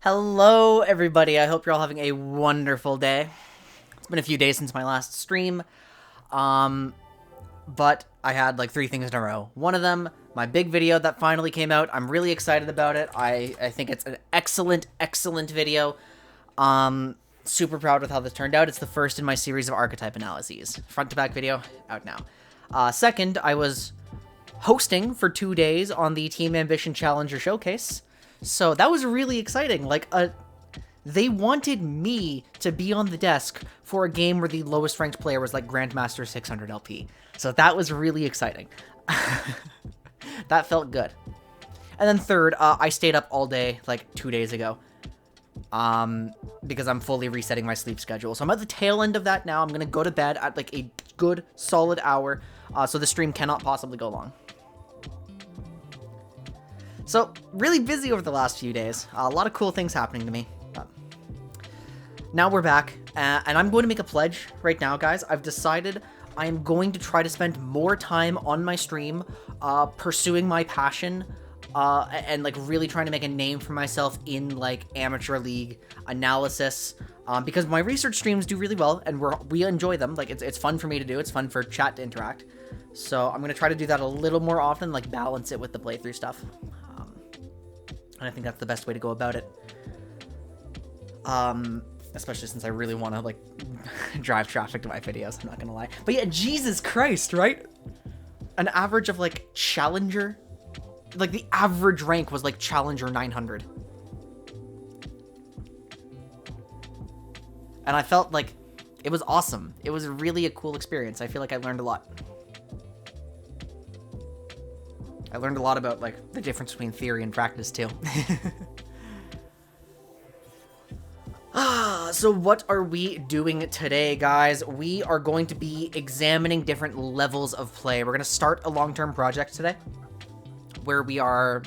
Hello, everybody. I hope you're all having a wonderful day. It's been a few days since my last stream, but I had like 3 things in a row. One of them, my big video that finally came out. I'm really excited about it. I think it's an excellent video. Super proud with how this turned out. It's the first in my series of archetype analyses. Front to back video, out now. Second, I was hosting for 2 days on the Team Ambition Challenger Showcase. So that was really exciting. They wanted me to be on the desk for a game where the lowest ranked player was like Grandmaster 600 LP. So that was really exciting. That felt good. And then third, I stayed up all day like 2 days ago. Because I'm fully resetting my sleep schedule. So I'm at the tail end of that now. I'm going to go to bed at like a good solid hour. So the stream cannot possibly go long. So, really busy over the last few days. A lot of cool things happening to me. Now we're back, and I'm going to make a pledge right now, guys. I've decided I'm going to try to spend more time on my stream, pursuing my passion, and like really trying to make a name for myself in like amateur league analysis. Because my research streams do really well, and we enjoy them. Like it's fun for me to do. It's fun for chat to interact. So I'm gonna try to do that a little more often, like balance it with the playthrough stuff. And I think that's the best way to go about it. Especially since I really want to, like, drive traffic to my videos, I'm not gonna lie. But yeah, Jesus Christ, right? An average of, like, Challenger? Like, the average rank was, like, Challenger 900. And I felt like it was awesome. It was really a cool experience. I feel like I learned a lot. I learned a lot about, like, the difference between theory and practice, too. So what are we doing today, guys? We are going to be examining different levels of play. We're going to start a long-term project today, where we are...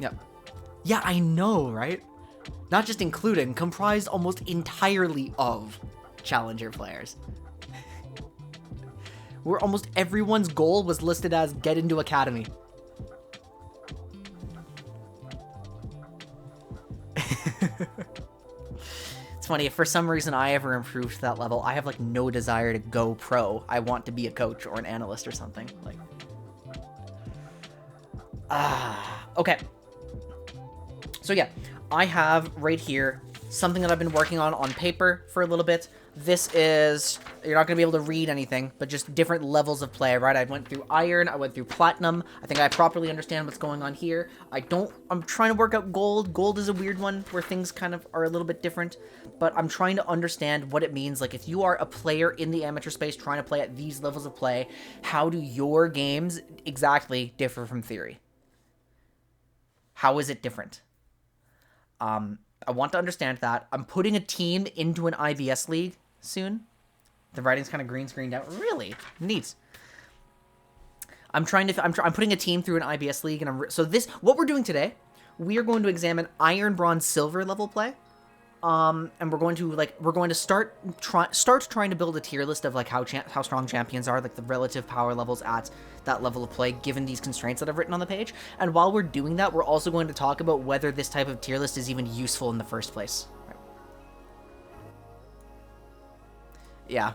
Yeah, I know, right? Not just including, comprised almost entirely of Challenger players. Where almost everyone's goal was listed as get into Academy. It's funny, if for some reason I ever improved to that level, I have like no desire to go pro. I want to be a coach or an analyst or something. Like, okay. So yeah, I have right here something that I've been working on paper for a little bit. This is, you're not going to be able to read anything, but just different levels of play, right? I went through Iron, I went through Platinum. I think I properly understand what's going on here. I'm trying to work out Gold. Gold is a weird one where things kind of are a little bit different, but I'm trying to understand what it means. Like, if you are a player in the amateur space trying to play at these levels of play, how do your games exactly differ from theory? How is it different? I want to understand that. I'm putting a team into an IBS league soon. The writing's kind of green screened out. Really neat. I'm putting a team through an IBS league, and what we're doing today, we are going to examine Iron, Bronze, Silver level play. And we're going to start trying to build a tier list of like how strong champions are, like the relative power levels at that level of play, given these constraints that I've written on the page. And while we're doing that, we're also going to talk about whether this type of tier list is even useful in the first place. Right. Yeah.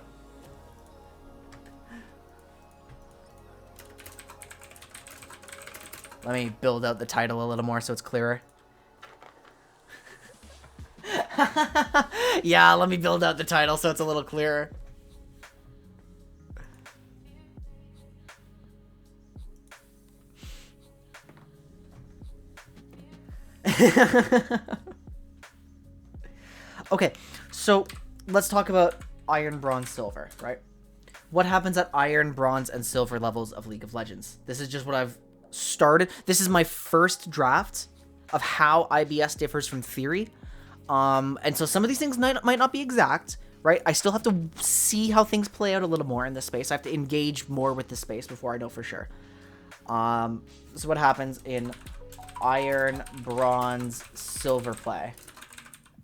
Let me build out the title a little more so it's clearer. Yeah, let me build out the title so it's a little clearer. Okay, so let's talk about Iron, Bronze, Silver, right? What happens at Iron, Bronze, and Silver levels of League of Legends? This is just what I've started. This is my first draft of how IBS differs from theory. And so some of these things might not be exact, right? I still have to see how things play out a little more in this space. I have to engage more with this space before I know for sure. So what happens in Iron, Bronze, Silver play?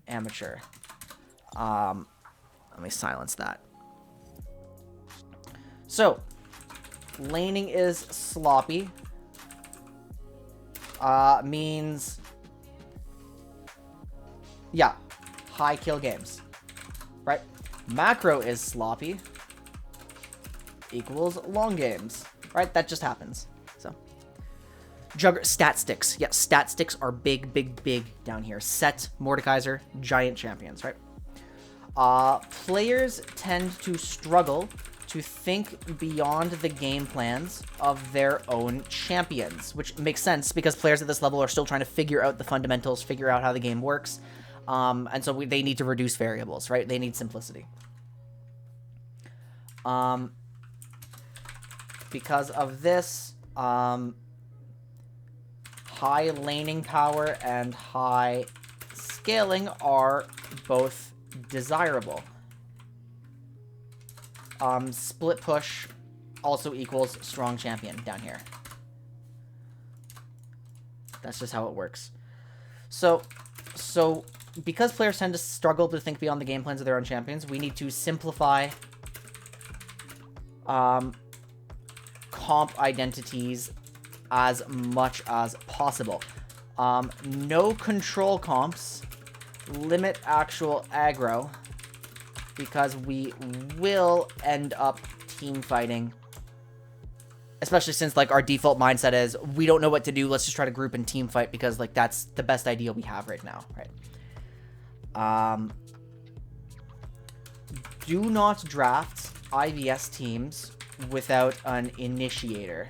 Amateur. Let me silence that. So, laning is sloppy. Means Yeah, high kill games, right? Macro is sloppy equals long games, right? That just happens. So stat sticks. Yeah, stat sticks are big, big, big down here. Set, Mordekaiser, giant champions, right? Players tend to struggle to think beyond the game plans of their own champions, which makes sense because players at this level are still trying to figure out the fundamentals, figure out how the game works, and so they need to reduce variables, right? They need simplicity. Because of this, high laning power and high scaling are both desirable. Split push also equals strong champion down here. That's just how it works. So because players tend to struggle to think beyond the game plans of their own champions, we need to simplify comp identities as much as possible. No control comps, limit actual aggro, because we will end up team fighting. Especially since, like, our default mindset is, we don't know what to do, let's just try to group and team fight, because, like, that's the best idea we have right now, right? Do not draft IBS teams without an initiator,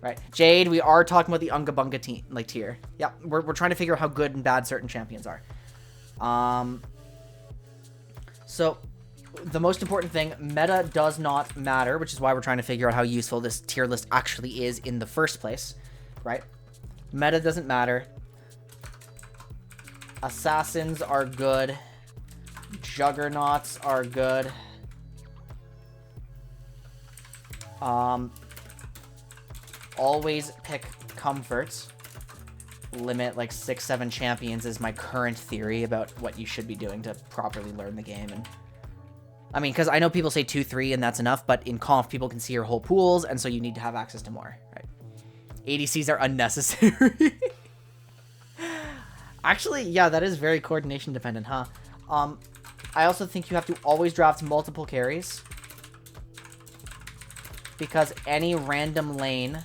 right? Jade, we are talking about the Unga Bunga team, like, tier. Yeah, we're trying to figure out how good and bad certain champions are. So the most important thing, meta does not matter, which is why we're trying to figure out how useful this tier list actually is in the first place, right? Meta doesn't matter. Assassins are good. Juggernauts are good. Always pick comfort. Limit like 6-7 champions is my current theory about what you should be doing to properly learn the game. And I mean, because I know people say 2-3 and that's enough, but in conf people can see your whole pools, and so you need to have access to more, right? ADCs are unnecessary. Actually, yeah, that is very coordination dependent, huh? I also think you have to always draft multiple carries, because any random lane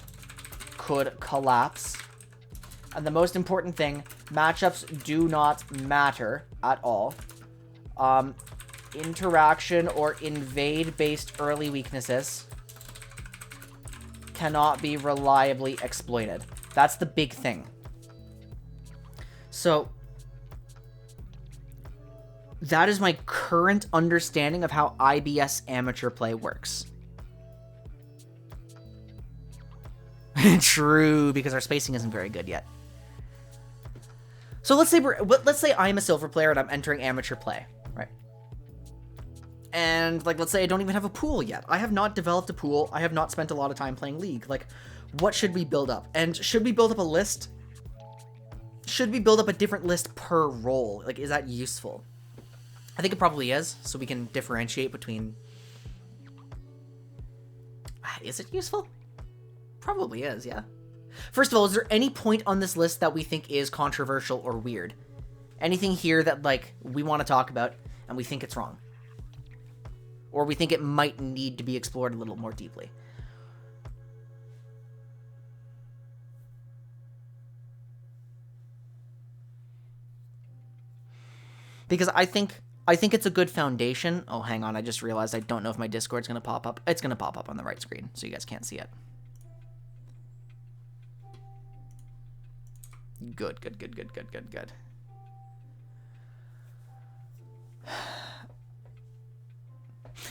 could collapse. And the most important thing, matchups do not matter at all. Interaction or invade-based early weaknesses cannot be reliably exploited. That's the big thing. So that is my current understanding of how IBS amateur play works. True, because our spacing isn't very good yet. So let's say I'm a silver player and I'm entering amateur play, right? And like, let's say I don't even have a pool yet. I have not developed a pool. I have not spent a lot of time playing League. Like, what should we build up? And should we build up a list? Should we build up a different list per role? Like, is that useful? I think it probably is, so we can differentiate between... Is it useful? Probably is, yeah. First of all, is there any point on this list that we think is controversial or weird? Anything here that, like, we want to talk about and we think it's wrong? Or we think it might need to be explored a little more deeply? Because I think it's a good foundation. Oh, hang on. I just realized I don't know if my Discord's going to pop up. It's going to pop up on the right screen, so you guys can't see it. Good.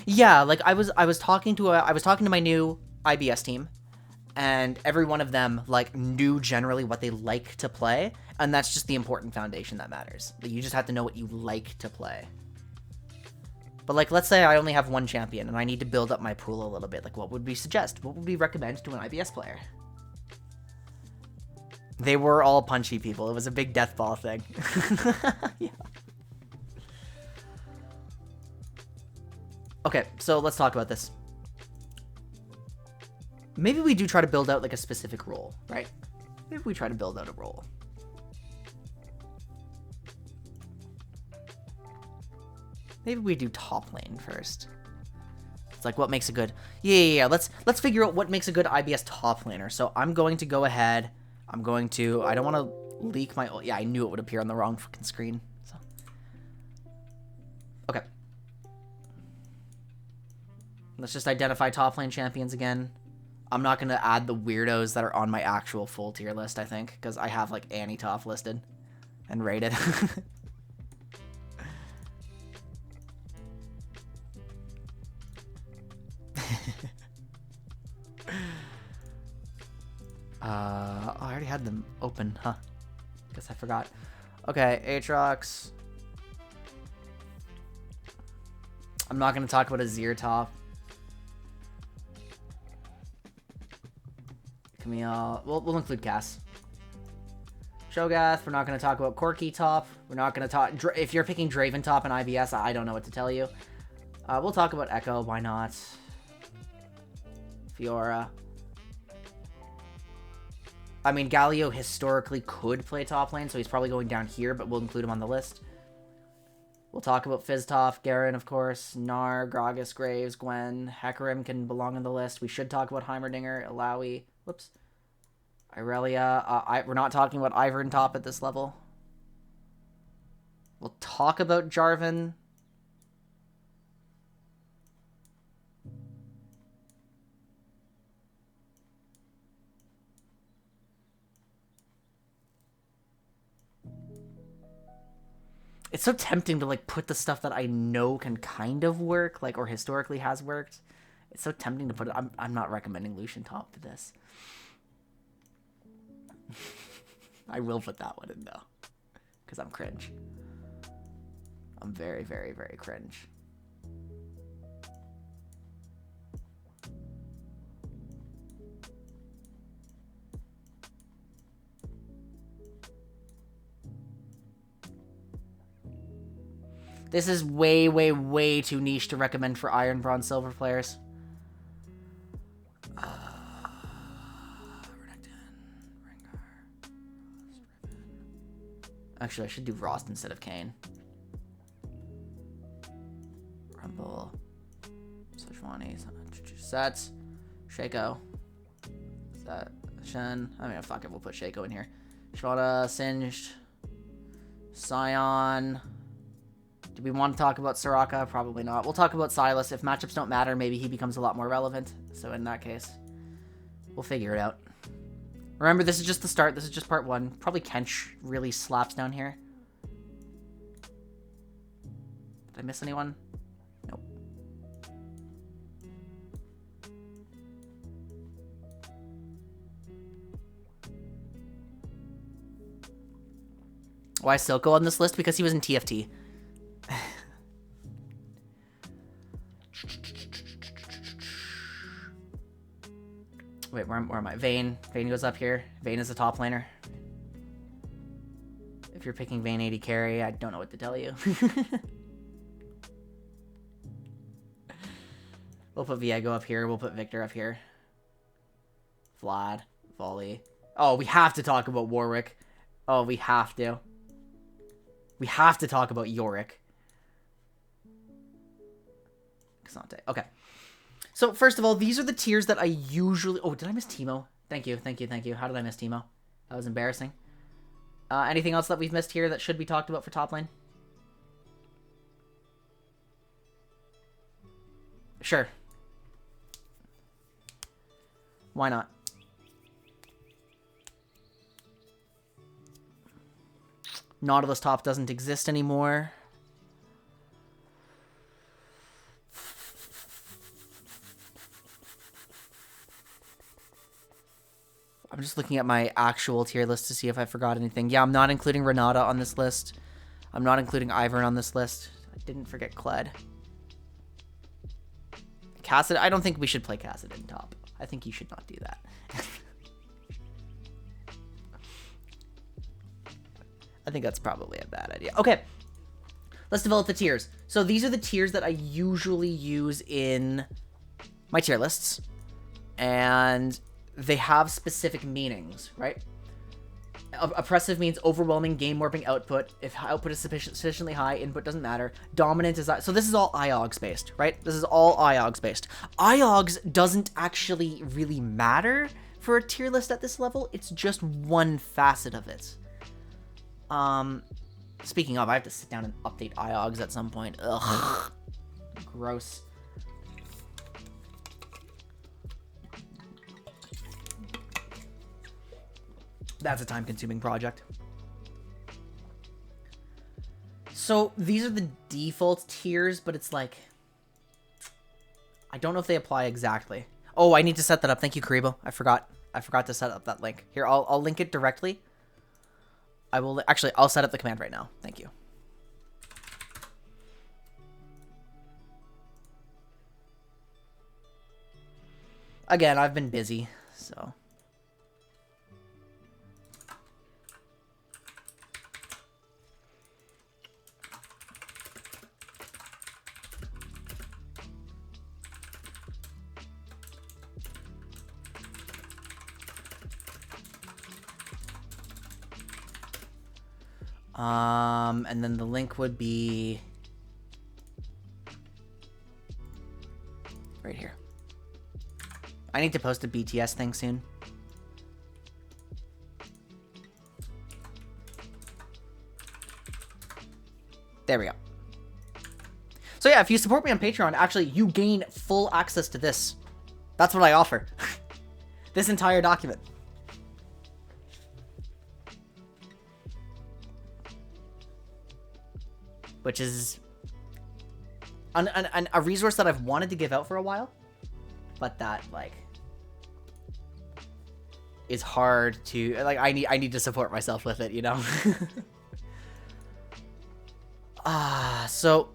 Yeah, like I was talking to my new IBS team, and every one of them like knew generally what they like to play, and that's just the important foundation that matters. Like, you just have to know what you like to play. But like, let's say I only have one champion and I need to build up my pool a little bit. Like, what would we suggest? What would we recommend to an IBS player? They were all punchy people. It was a big death ball thing. Yeah. Okay, so let's talk about this. Maybe we do try to build out like a specific role, right? Maybe we try to build out a role. Maybe we do top lane first. It's like, what makes a good... Yeah. Let's figure out what makes a good IBS top laner. So I'm going to go ahead. I'm going to... I don't want to leak my... Yeah, I knew it would appear on the wrong fucking screen. So. Okay. Let's just identify top lane champions again. I'm not going to add the weirdos that are on my actual full tier list, I think. Because I have, like, Annie top listed and rated. Oh, I already had them open, huh? Guess I forgot. Okay, Aatrox. I'm not going to talk about a Zir top. Camille. We'll include Cass. Shogath. We're not going to talk about Corki top. We're not going to talk... If you're picking Draven top and IBS, I don't know what to tell you. We'll talk about Echo. Why not? Fiora. I mean, Galio historically could play top lane, so he's probably going down here, but we'll include him on the list. We'll talk about Fizztoff, Garen, of course, Gnar, Gragas, Graves, Gwen, Hecarim can belong on the list. We should talk about Heimerdinger, Illaoi, whoops, Irelia. We're not talking about Ivern top at this level. We'll talk about Jarvan. It's so tempting to, like, put the stuff that I know can kind of work, like, or historically has worked. It's so tempting to put it... I'm not recommending Lucian top for this. I will put that one in, though. Because I'm cringe. I'm very, very, very cringe. This is way, way, way too niche to recommend for Iron, Bronze, Silver players. Actually, I should do Rost instead of Kayn. Rumble. Sejuani. Sets. Shaco. Set. Shen. I mean, fuck it. We'll put Shaco in here. Shwada. Singed. Scion. Do we want to talk about Soraka? Probably not. We'll talk about Sylas. If matchups don't matter, maybe he becomes a lot more relevant. So in that case, we'll figure it out. Remember, this is just the start. This is just part one. Probably Kench really slaps down here. Did I miss anyone? Nope. Why is Silco on this list? Because he was in TFT. Wait, where am I? Vayne. Vayne goes up here. Vayne is a top laner. If you're picking Vayne 80 carry, I don't know what to tell you. We'll put Viego up here. We'll put Victor up here. Vlad. Volley. Oh, we have to talk about Warwick. Oh, we have to. We have to talk about Yorick. Xante. Okay. So, first of all, these are the tiers that I usually... Oh, did I miss Teemo? Thank you, thank you, thank you. How did I miss Teemo? That was embarrassing. Anything else that we've missed here that should be talked about for top lane? Sure. Why not? Nautilus top doesn't exist anymore. I'm just looking at my actual tier list to see if I forgot anything. Yeah, I'm not including Renata on this list. I'm not including Ivern on this list. I didn't forget Kled. Cassid, I don't think we should play Cassid in top. I think you should not do that. I think that's probably a bad idea. Okay, let's develop the tiers. So these are the tiers that I usually use in my tier lists. And... they have specific meanings, right? Oppressive means overwhelming game warping output. If output is sufficiently high, input doesn't matter. Dominant is... So this is all IOGs based, right? This is all IOGs based. IOGs doesn't actually really matter for a tier list at this level. It's just one facet of it. Speaking of, I have to sit down and update IOGs at some point. Ugh. Gross. That's a time-consuming project. So these are the default tiers, but it's like... I don't know if they apply exactly. Oh, I need to set that up. Thank you, Karibo. I forgot to set up that link. Here, I'll link it directly. Actually, I'll set up the command right now. Thank you. Again, I've been busy, so... And then the link would be right here. I need to post a BTS thing soon. There we go. So yeah, if you support me on Patreon, actually, you gain full access to this. That's what I offer. This entire document. Which is a resource that I've wanted to give out for a while, but that, like, is hard to, like, I need to support myself with it, you know? So,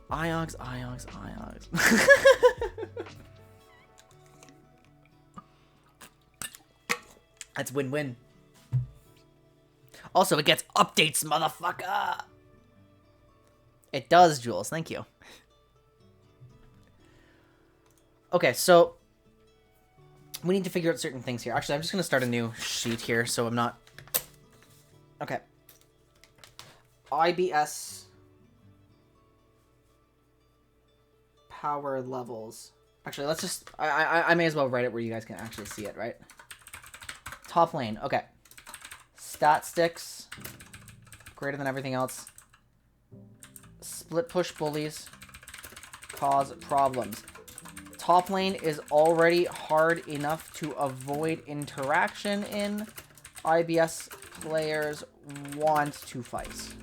IOGs. That's win-win. Also, it gets updates, motherfucker! It does, Jules. Thank you. Okay, so we need to figure out certain things here. Actually, I'm just going to start a new sheet here, so I'm not... Okay. IBS power levels. Actually, let's just... I may as well write it where you guys can actually see it, right? Top lane. Okay. Stat sticks. Greater than everything else. Split push bullies cause problems. Top lane is already hard enough to avoid interaction in. IBS players want to fight.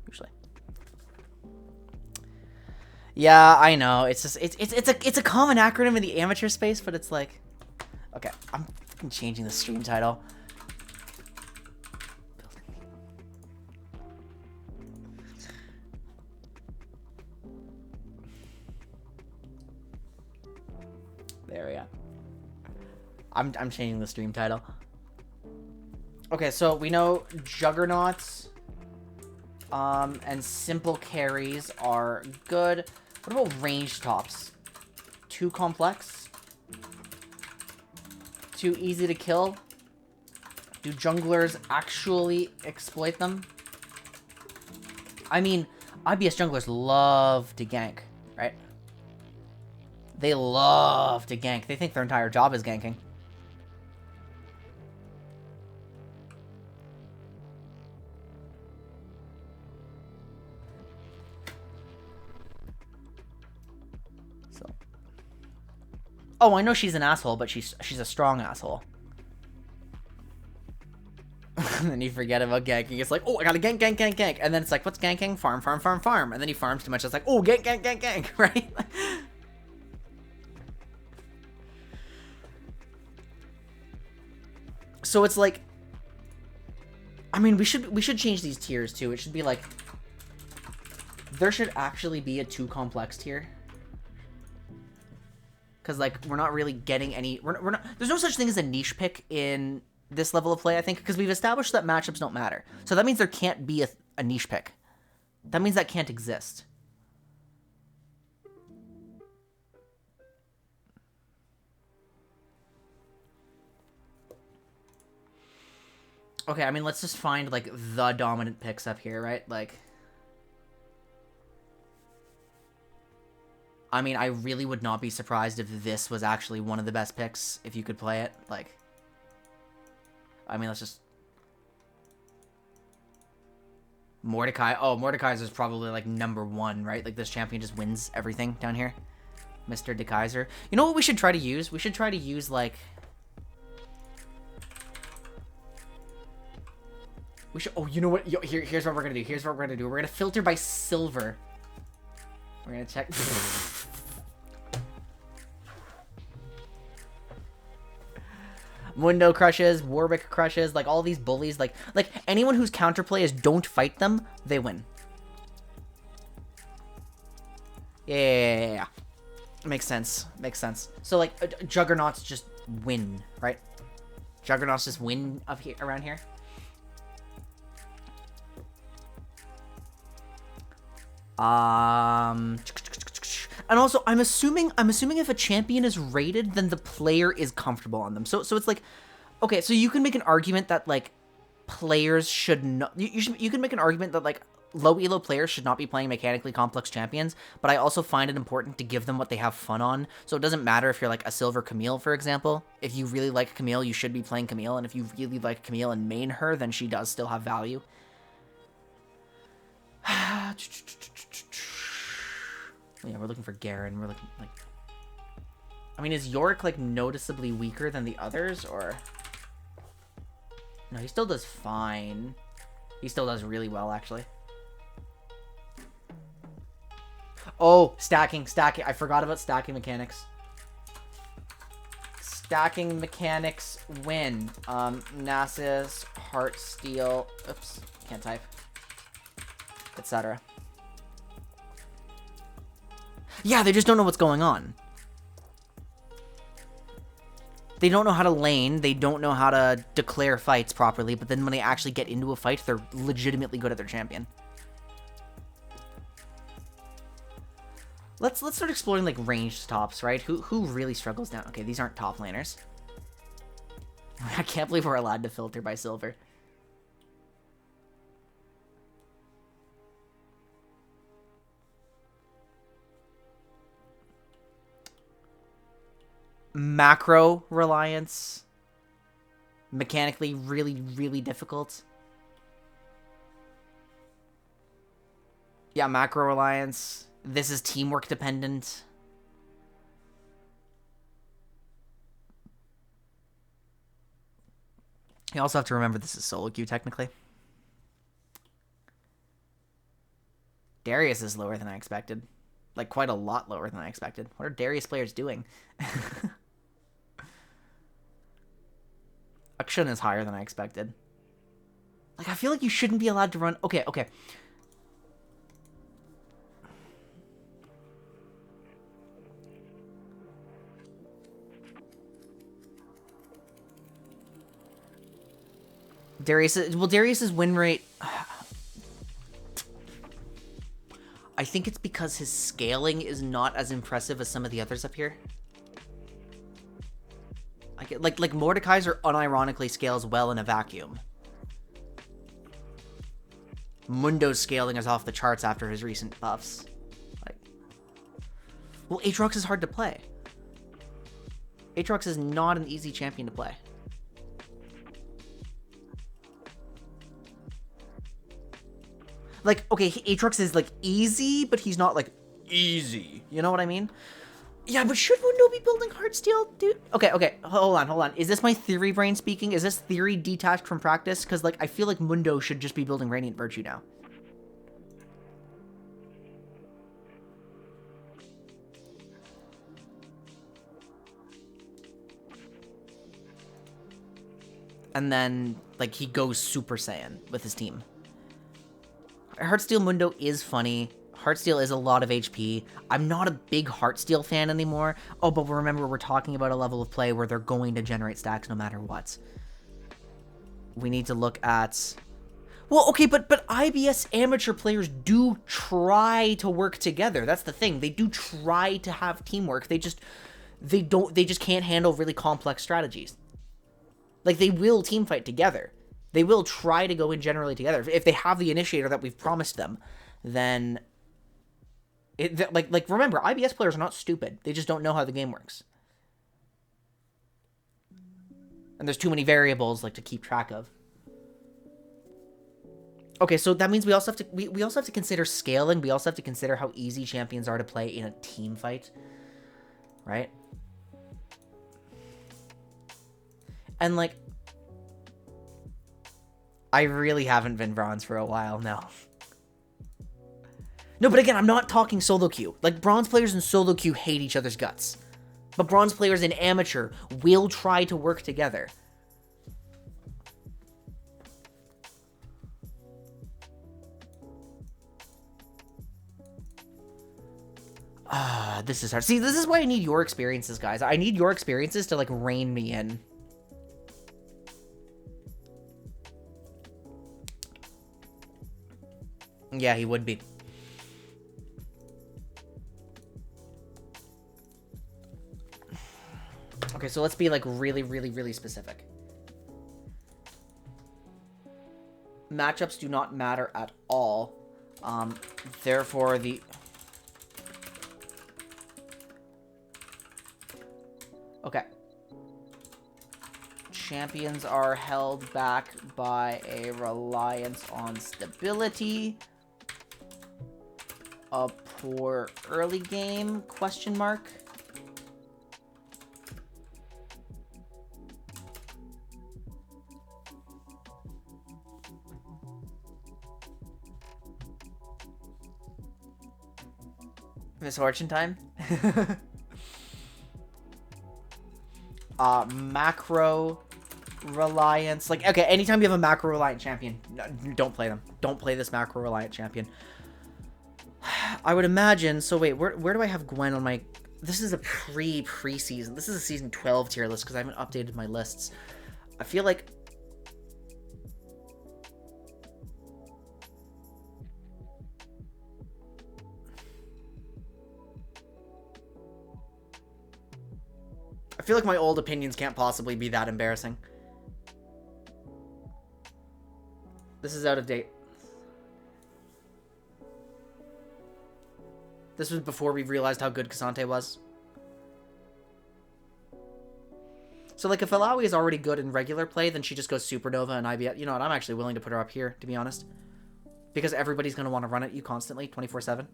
Usually. Yeah, I know. It's just it's a common acronym in the amateur space, but it's like, okay, I'm fucking changing the stream title. There we go. I'm changing the stream title. Okay, so we know juggernauts and simple carries are good. What about ranged tops? Too complex? Too easy to kill? Do junglers actually exploit them? I mean, IBS junglers love to gank, right? They love to gank. They think their entire job is ganking. So. Oh, I know she's an asshole, but she's a strong asshole. And then you forget about ganking. It's like, oh, I gotta gank. And then it's like, what's ganking? Farm. And then he farms too much. It's like, oh, gank, right? So it's like, I mean, we should change these tiers too. It should be like, there should actually be a too complex tier. Because, like, we're not really getting any, we're not, there's no such thing as a niche pick in this level of play, I think, because we've established that matchups don't matter. So that means there can't be a niche pick. That means that can't exist. Okay, I mean, let's just find, like, the dominant picks up here, right? Like... I mean, I really would not be surprised if this was actually one of the best picks, if you could play it. Like... I mean, let's just... Mordecai. Oh, Mordecai's is probably, like, #1, right? Like, this champion just wins everything down here. Mr. De Kaiser. You know what we should try to use? We should try to use, like... We should... Oh, you know what? Yo, here's what we're gonna do. Here's what we're gonna do. We're gonna filter by silver. We're gonna check... Mundo crushes, Warwick crushes, like, all these bullies, like, anyone whose counterplay is don't fight them, they win. Yeah. Makes sense. Makes sense. So, like, Juggernauts just win, right? Juggernauts just win up here, around here. And also, I'm assuming if a champion is rated, then the player is comfortable on them. So it's like, okay, so you can make an argument that, like, players should not... You can make an argument that, like, low elo players should not be playing mechanically complex champions, but I also find it important to give them what they have fun on. So it doesn't matter if you're, like, a silver Camille, for example. If you really like Camille, you should be playing Camille, and if you really like Camille and main her, then she does still have value. Yeah, we're looking for Garen. We're looking, like... I mean, is Yorick, like, noticeably weaker than the others, or... No, he still does fine. He still does really well, actually. Oh, stacking. I forgot about stacking mechanics. Stacking mechanics win. Nasus, Heartsteel... Oops, can't type. Etc. Yeah, they just don't know what's going on. They don't know how to lane, they don't know how to declare fights properly, but then when they actually get into a fight, they're legitimately good at their champion. Let's start exploring, like, ranged tops, right? Who really struggles down? Okay, these aren't top laners. I can't believe we're allowed to filter by silver. Macro reliance. Mechanically really, really difficult. Yeah, macro reliance. This is teamwork dependent. You also have to remember this is solo queue, technically. Darius is lower than I expected. Like, quite a lot lower than I expected. What are Darius players doing? Akshan is higher than I expected. Like, I feel like you shouldn't be allowed to run... Okay. Darius's win rate... I think it's because his scaling is not as impressive as some of the others up here. Like Mordekaiser unironically scales well in a vacuum. Mundo's scaling is off the charts after his recent buffs. Like, well, Aatrox is hard to play. Aatrox is not an easy champion to play. Like, okay, Aatrox is, like, easy, but he's not, like, easy. You know what I mean? Yeah, but should Mundo be building Heartsteel, dude? Okay, hold on. Is this my theory brain speaking? Is this theory detached from practice? Because, like, I feel like Mundo should just be building Radiant Virtue now. And then, like, he goes Super Saiyan with his team. Heartsteel Mundo is funny. Heartsteel is a lot of HP. I'm not a big Heartsteel fan anymore. Oh, but remember, we're talking about a level of play where they're going to generate stacks no matter what. We need to look at... Well, okay, but IBS amateur players do try to work together. That's the thing. They do try to have teamwork. They just can't handle really complex strategies. Like, they will team fight together. They will try to go in generally together. If they have the initiator that we've promised them, then... Like remember, IBS players are not stupid. They just don't know how the game works. And there's too many variables, like, to keep track of. Okay, so that means we also have to we also have to consider scaling. We also have to consider how easy champions are to play in a team fight. Right? And, like, I really haven't been bronze for a while now. No, but again, I'm not talking solo queue. Like, bronze players in solo queue hate each other's guts. But bronze players in amateur will try to work together. This is hard. See, this is why I need your experiences, guys. I need your experiences to, like, rein me in. Yeah, he would be. Okay, so let's be, like, really, really, really specific. Matchups do not matter at all. Therefore, the... Okay. Champions are held back by a reliance on stability. A poor early game, question mark. Misfortune time. Macro reliance. Like, okay, anytime you have a macro reliant champion, don't play them. Don't play this macro reliant champion. I would imagine. So wait, where do I have Gwen on my... This is a preseason. This is a season 12 tier list because I haven't updated my lists. I feel like... I feel like my old opinions can't possibly be that embarrassing. This is out of date. This was before we realized how good Cassante was. So, like, if Alawi is already good in regular play, then she just goes Supernova and IBS. You know what? I'm actually willing to put her up here, to be honest. Because everybody's going to want to run at you constantly, 24/7.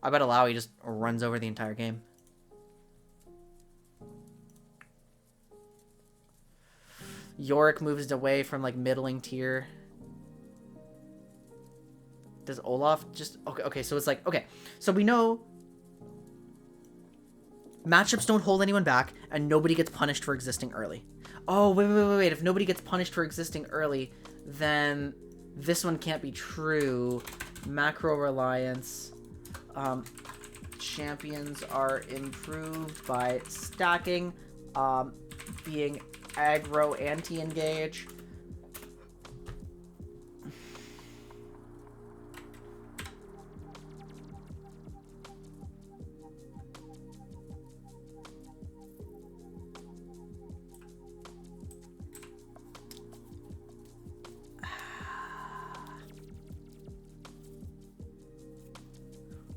I bet Alawi just runs over the entire game. Yorick moves away from, like, middling tier. Does Olaf just... Okay, so it's like... Okay, so we know... Matchups don't hold anyone back, and nobody gets punished for existing early. Oh, wait. If nobody gets punished for existing early, then this one can't be true. Macro reliance. Champions are improved by stacking, being aggro anti-engage.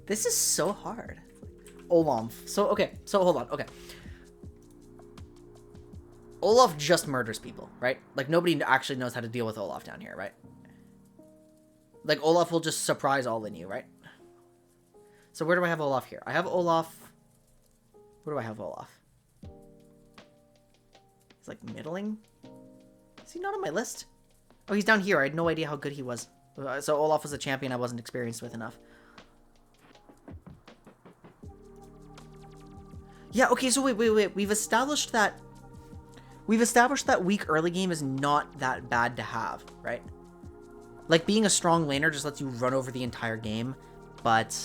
This is so hard. Olaf. So, okay. So, hold on. Okay. Olaf just murders people, right? Like, nobody actually knows how to deal with Olaf down here, right? Like, Olaf will just surprise all in you, right? So, where do I have Olaf here? I have Olaf... Where do I have Olaf? He's, like, middling? Is he not on my list? Oh, he's down here. I had no idea how good he was. So, Olaf was a champion I wasn't experienced with enough. Yeah, okay, so wait. We've established that weak early game is not that bad to have, right? Like, being a strong laner just lets you run over the entire game, but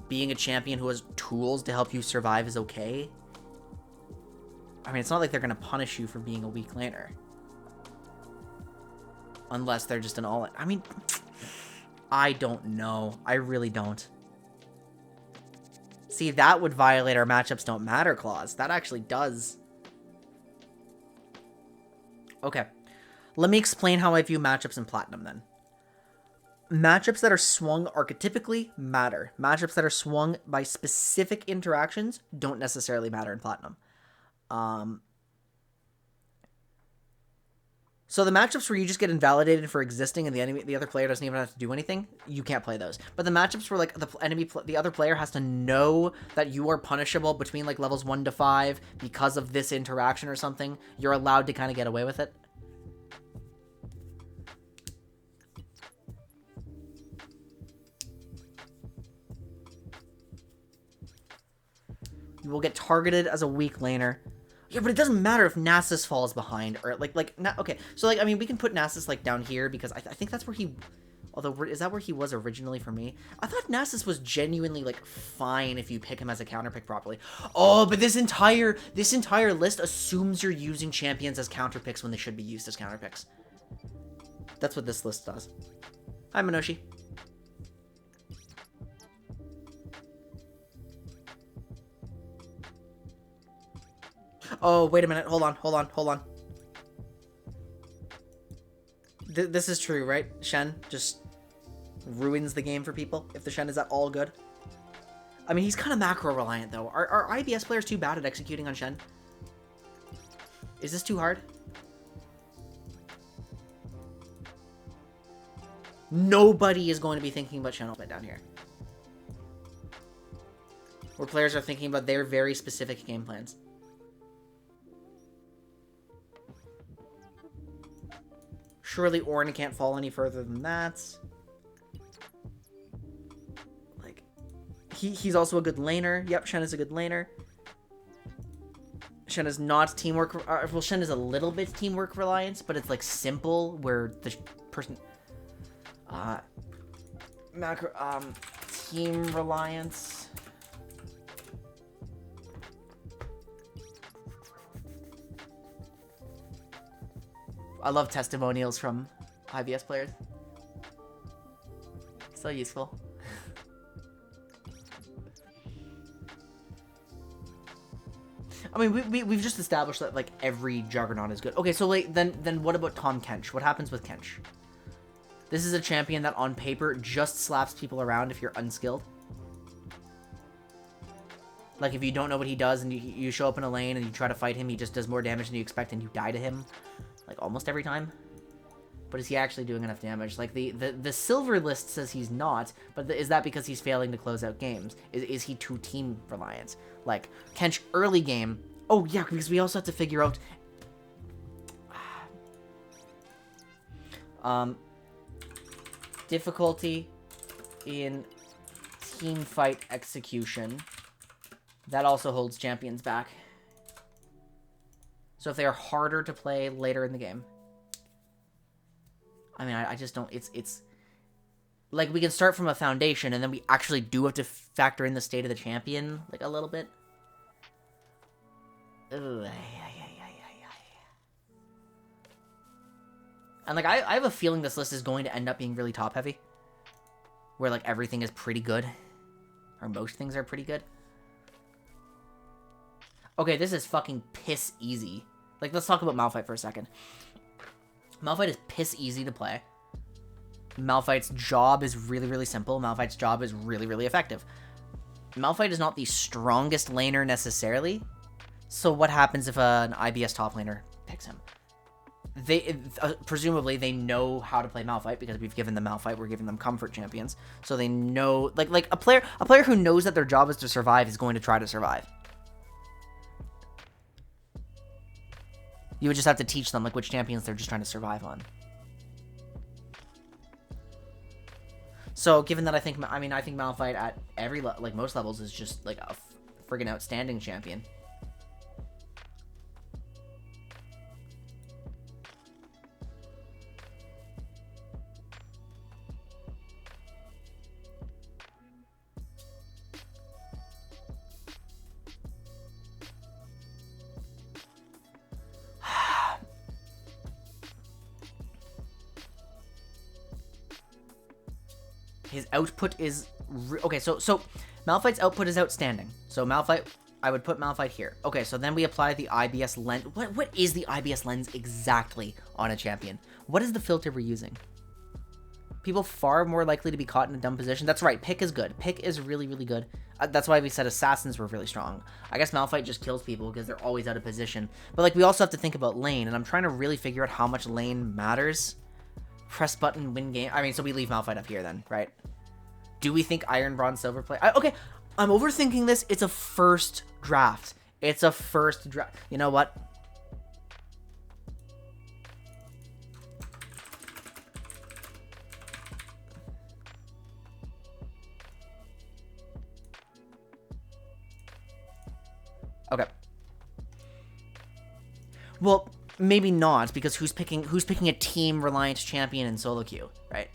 being a champion who has tools to help you survive is okay. I mean, it's not like they're going to punish you for being a weak laner. Unless they're just an all-in. I mean, I don't know. I really don't. See, that would violate our matchups don't matter clause. That actually does. Okay. Let me explain how I view matchups in Platinum then. Matchups that are swung archetypically matter. Matchups that are swung by specific interactions don't necessarily matter in Platinum. So the matchups where you just get invalidated for existing and the other player doesn't even have to do anything, you can't play those. But the matchups where like the other player has to know that you are punishable between like levels 1 to 5 because of this interaction or something, you're allowed to kind of get away with it. You will get targeted as a weak laner. Yeah, but it doesn't matter if Nasus falls behind or okay. So like, I mean, we can put Nasus like down here because I think that's where he, although is that where he was originally for me? I thought Nasus was genuinely like fine if you pick him as a counter pick properly. Oh, but this entire list assumes you're using champions as counter picks when they should be used as counter picks. That's what this list does. Hi, Minoshi. Oh, wait a minute. Hold on. This is true, right? Shen just ruins the game for people if the Shen is at all good. I mean, he's kind of macro reliant, though. Are IBS players too bad at executing on Shen? Is this too hard? Nobody is going to be thinking about Shen down here. Where players are thinking about their very specific game plans. Surely Ornn can't fall any further than that. Like, he's also a good laner. Yep, Shen is a good laner. Shen is not teamwork. Well, Shen is a little bit teamwork reliance, but it's like simple where the person. Team reliance. I love testimonials from IBS players. So useful. I mean, we've just established that like every Juggernaut is good. Okay, so like then what about Tahm Kench? What happens with Kench? This is a champion that on paper just slaps people around if you're unskilled. Like if you don't know what he does and you show up in a lane and you try to fight him, he just does more damage than you expect and you die to him. Like, almost every time. But is he actually doing enough damage? Like, the silver list says he's not, but is that because he's failing to close out games? Is he too team reliant? Like, Kench early game... Oh, yeah, because we also have to figure out... difficulty in team fight execution. That also holds champions back. So if they are harder to play later in the game. I mean, I just don't... It's... Like, we can start from a foundation, and then we actually do have to factor in the state of the champion, like, a little bit. Ugh. And, like, I have a feeling this list is going to end up being really top-heavy. Where, like, everything is pretty good. Or most things are pretty good. Okay, this is fucking piss easy. Like, let's talk about Malphite for a second. Malphite is piss easy to play. Malphite's job is really, really simple. Malphite's job is really, really effective. Malphite is not the strongest laner necessarily. So what happens if an IBS top laner picks him? Presumably they know how to play Malphite because we've given them Malphite. We're giving them comfort champions. So they know, like a player who knows that their job is to survive is going to try to survive. You would just have to teach them, like, which champions they're just trying to survive on. So, given that I think Malphite at every, most levels is just, like, a friggin' outstanding champion. His output is... Okay, so Malphite's output is outstanding. So Malphite I would put Malphite here. Okay, so then we apply the IBS lens. What is the IBS lens exactly on a champion? What is the filter we're using? People far more likely to be caught in a dumb position. That's right, pick is good. Pick is really, really good. That's why we said assassins were really strong. I guess Malphite just kills people because they're always out of position. But, like, we also have to think about lane, and I'm trying to really figure out how much lane matters. Press button, win game. I mean, so we leave Malphite up here then, right? Do we think Iron, Bronze, Silver play? Okay, I'm overthinking this. It's a first draft. It's a first draft. You know what? Okay. Well, maybe not, because who's picking a team reliant champion in solo queue, right?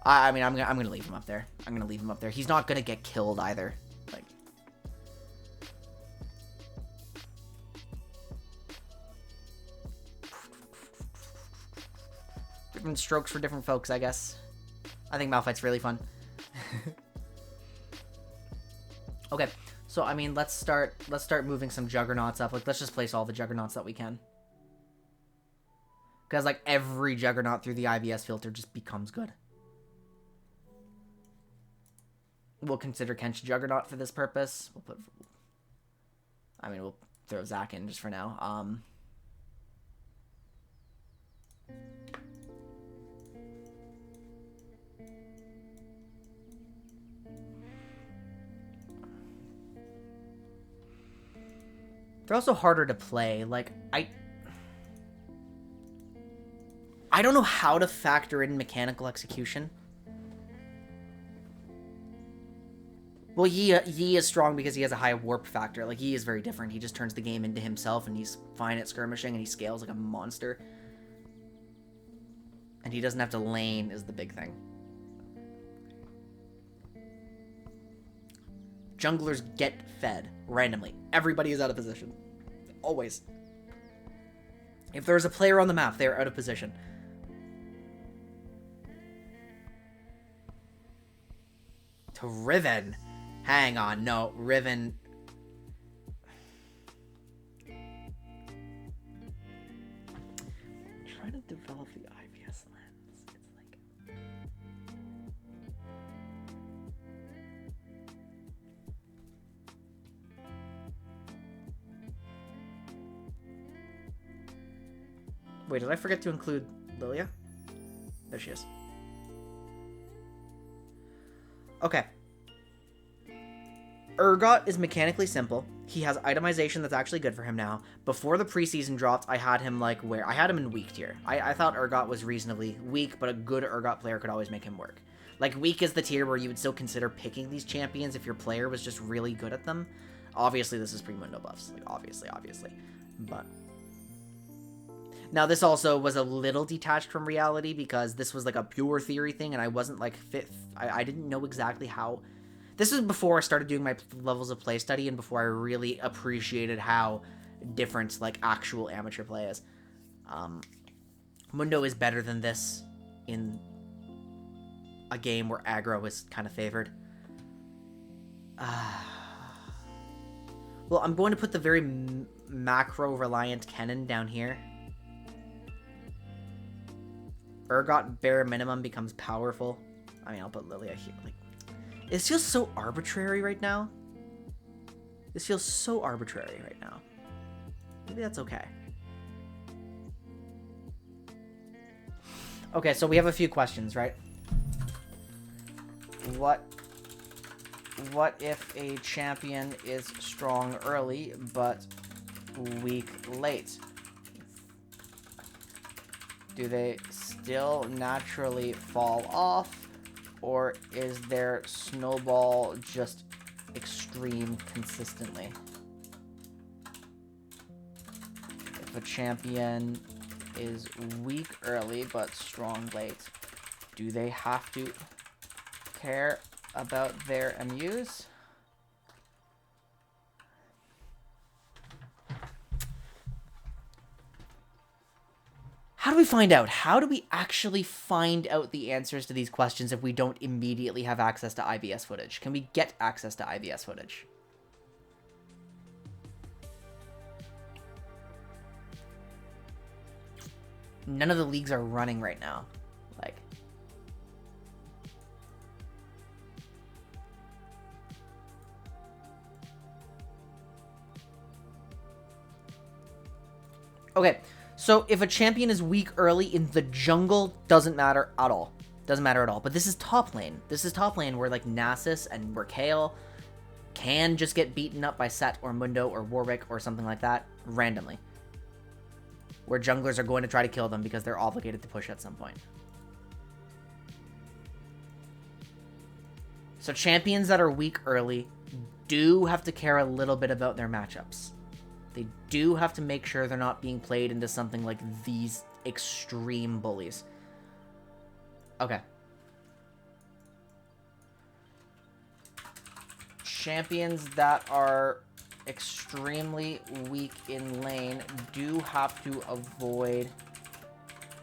I mean, I'm gonna leave him up there. I'm gonna leave him up there. He's not gonna get killed either. Like, different strokes for different folks, I guess. I think Malphite's really fun. Okay, so I mean, let's start moving some juggernauts up. Like, let's just place all the juggernauts that we can. Because, like, every juggernaut through the IBS filter just becomes good. We'll consider Kench Juggernaut for this purpose. We'll throw Zach in just for now. They're also harder to play. Like, I don't know how to factor in mechanical execution. Well, Yi is strong because he has a high warp factor. Like, Yi is very different. He just turns the game into himself, and he's fine at skirmishing, and he scales like a monster. And he doesn't have to lane is the big thing. Junglers get fed randomly. Everybody is out of position. Always. If there's a player on the map, they are out of position. To Riven. Hang on, no, Riven. Trying to develop the IBS lens. It's like, wait, did I forget to include Lilia? There she is. Okay. Urgot is mechanically simple. He has itemization that's actually good for him now. Before the preseason dropped, I had him like where I had him in weak tier. I thought Urgot was reasonably weak, but a good Urgot player could always make him work. Like, weak is the tier where you would still consider picking these champions if your player was just really good at them. Obviously, this is pre-Mundo buffs. Like, obviously. But now, this also was a little detached from reality because this was like a pure theory thing, and I wasn't like I didn't know exactly how. This was before I started doing my levels of play study and before I really appreciated how different, like, actual amateur play is. Mundo is better than this in a game where aggro is kind of favored. Well, I'm going to put the very macro-reliant Kennen down here. Urgot bare minimum becomes powerful. I mean, I'll put Lilia here. Like, it feels so arbitrary right now. This feels so arbitrary right now. Maybe that's okay. Okay, so we have a few questions, right? What if a champion is strong early, but weak late? Do they still naturally fall off? Or is their snowball just extreme consistently? If a champion is weak early but strong late, do they have to care about their MUs? How do we find out? How do we actually find out the answers to these questions if we don't immediately have access to IBS footage? Can we get access to IBS footage? None of the leagues are running right now. Like, okay, so if a champion is weak early in the jungle, doesn't matter at all. Doesn't matter at all. But this is top lane. This is top lane where, like, Nasus and where Kayle can just get beaten up by Set or Mundo or Warwick or something like that randomly. Where junglers are going to try to kill them because they're obligated to push at some point. So champions that are weak early do have to care a little bit about their matchups. They do have to make sure they're not being played into something like these extreme bullies. Okay. Champions that are extremely weak in lane do have to avoid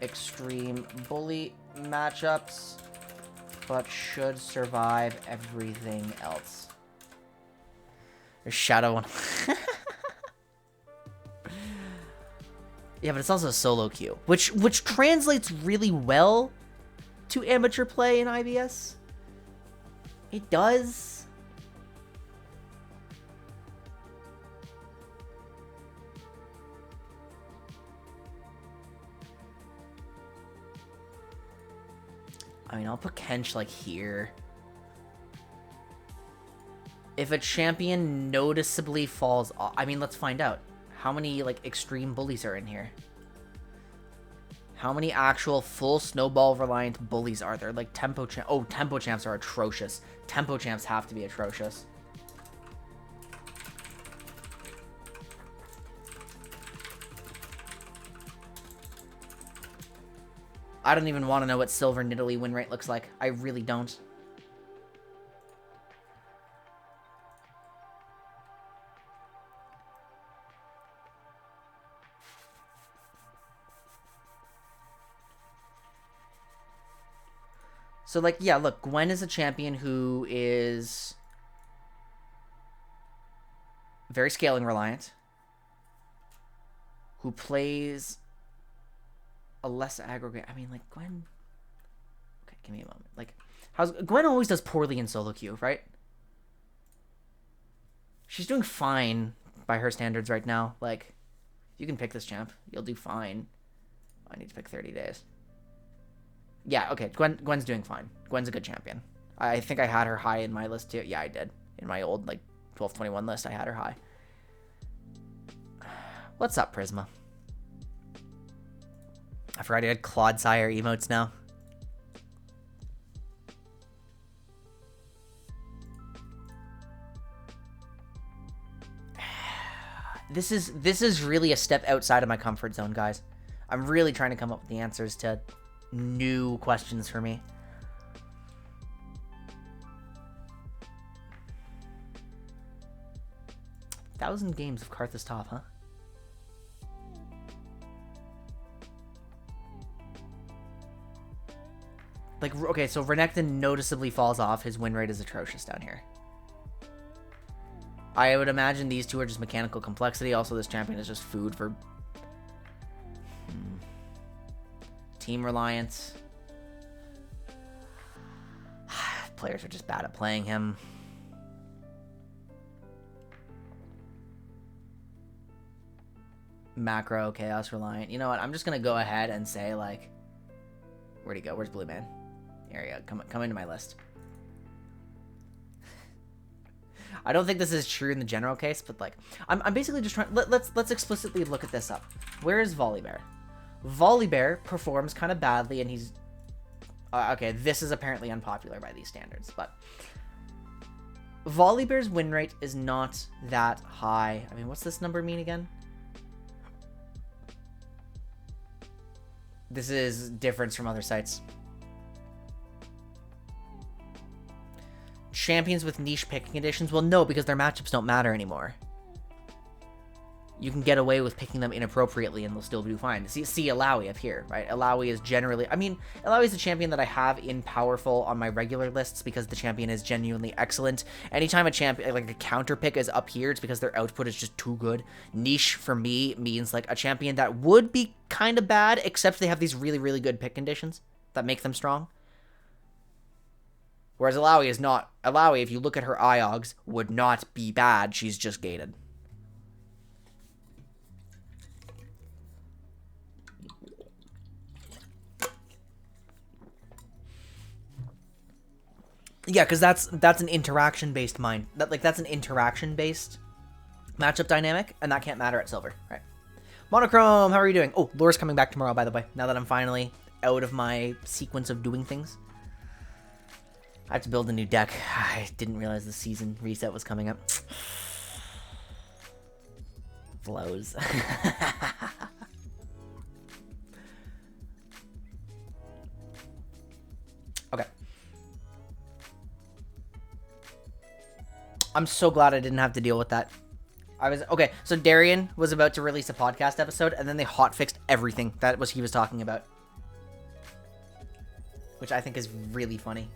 extreme bully matchups, but should survive everything else. There's Shadow on. Yeah, but it's also a solo queue, which translates really well to amateur play in IBS. It does. I mean, I'll put Kench, like, here. If a champion noticeably falls off... I mean, let's find out. How many, like, extreme bullies are in here? How many actual full snowball-reliant bullies are there? Like, tempo champs... Oh, tempo champs are atrocious. Tempo champs have to be atrocious. I don't even want to know what Silver Nidalee win rate looks like. I really don't. So, like, yeah, look, Gwen is a champion who is very scaling reliant, who plays a less aggregate. I mean, like, Gwen... Okay, give me a moment. Like, Gwen always does poorly in solo queue, right? She's doing fine by her standards right now. Like, you can pick this champ. You'll do fine. I need to pick 30 days. Yeah, okay, Gwen's doing fine. Gwen's a good champion. I think I had her high in my list, too. Yeah, I did. In my old, like, 12-21 list, I had her high. What's up, Prisma? I forgot I had Claude Sire emotes now. This is really a step outside of my comfort zone, guys. I'm really trying to come up with the answers to new questions for me. Thousand games of Karthus top, huh? Like, okay, so Renekton noticeably falls off. His win rate is atrocious down here. I would imagine these two are just mechanical complexity. Also, this champion is just food for... Team reliance. Players are just bad at playing him. Macro, chaos reliant. You know what? I'm just going to go ahead and say, like... Where'd he go? Where's Blue Man? Here you go. Come into my list. I don't think this is true in the general case, but, like... I'm basically just trying... Let's explicitly look at this up. Where is Volibear? Volibear performs kind of badly, and he's... okay, this is apparently unpopular by these standards, but... Volibear's win rate is not that high. I mean, what's this number mean again? This is difference from other sites. Champions with niche picking conditions? Well, no, because their matchups don't matter anymore. you can get away with picking them inappropriately and they'll still do fine. See Alawi up here, right? Alawi is generally... I mean, Alawi is a champion that I have in powerful on my regular lists because the champion is genuinely excellent. Anytime a champion, like a counter pick is up here, it's because their output is just too good. Niche, for me, means like a champion that would be kind of bad, except they have these really, really good pick conditions that make them strong. Whereas Alawi is not. Alawi, if you look at her IOGs, would not be bad. She's just gated. Yeah, because that's an interaction-based mind. That's an interaction-based matchup dynamic, and that can't matter at silver, right? Monochrome, how are you doing? Oh, Lore's coming back tomorrow, by the way. Now that I'm finally out of my sequence of doing things, I have to build a new deck. I didn't realize the season reset was coming up. Flows. Okay. I'm so glad I didn't have to deal with that. Okay, so Darian was about to release a podcast episode, and then they hotfixed everything that he was talking about. Which I think is really funny.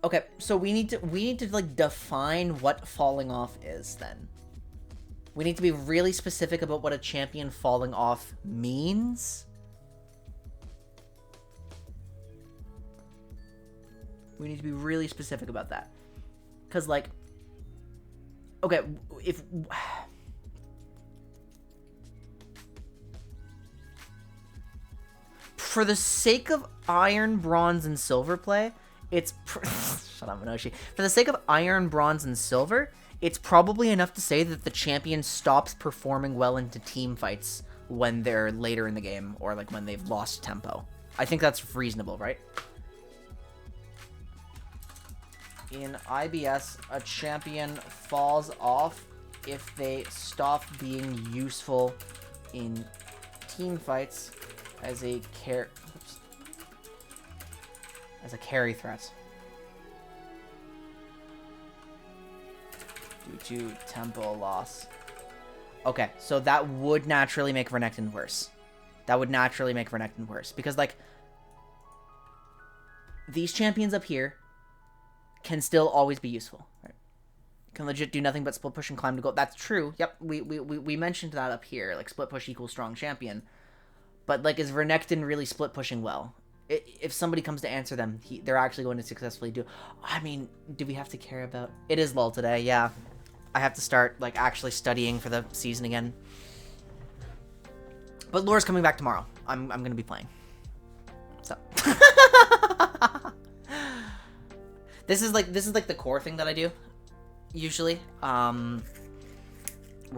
Okay, so we need to like define what falling off is then. We need to be really specific about what a champion falling off means. We need to be really specific about that. Because, like... Okay, if... For the sake of iron, bronze, and silver play, it's... Shut up, Minoshi. For the sake of iron, bronze, and silver... It's probably enough to say that the champion stops performing well into team fights when they're later in the game or like when they've lost tempo. I think that's reasonable, right? In IBS, a champion falls off if they stop being useful in team fights as a carry threat. Due to tempo loss. Okay, so that would naturally make Renekton worse. That would naturally make Renekton worse. Because, like, these champions up here can still always be useful. Right? Can legit do nothing but split push and climb to gold. That's true. Yep, we mentioned that up here. Like, split push equals strong champion. But, like, is Renekton really split pushing well? If somebody comes to answer them, they're actually going to successfully do... I mean, do we have to care about... It is lull today, yeah. I have to start, like, actually studying for the season again. But Lore's coming back tomorrow. I'm gonna be playing. So. This is like the core thing that I do, usually. Where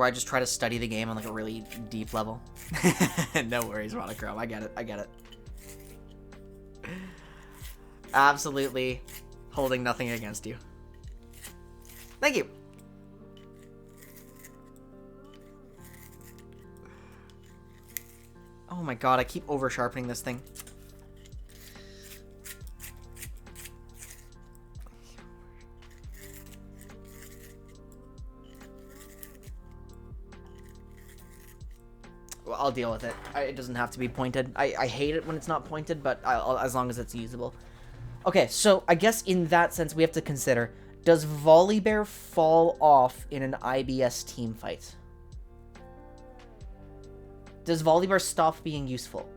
I just try to study the game on, like, a really deep level. No worries, Monochrome. I get it. Absolutely holding nothing against you. Thank you. Oh my god, I keep over-sharpening this thing. Well, I'll deal with it. It doesn't have to be pointed. I hate it when it's not pointed, but as long as it's usable. Okay, so I guess in that sense we have to consider, does Volibear fall off in an IBS team fight? Does Volibear stop being useful?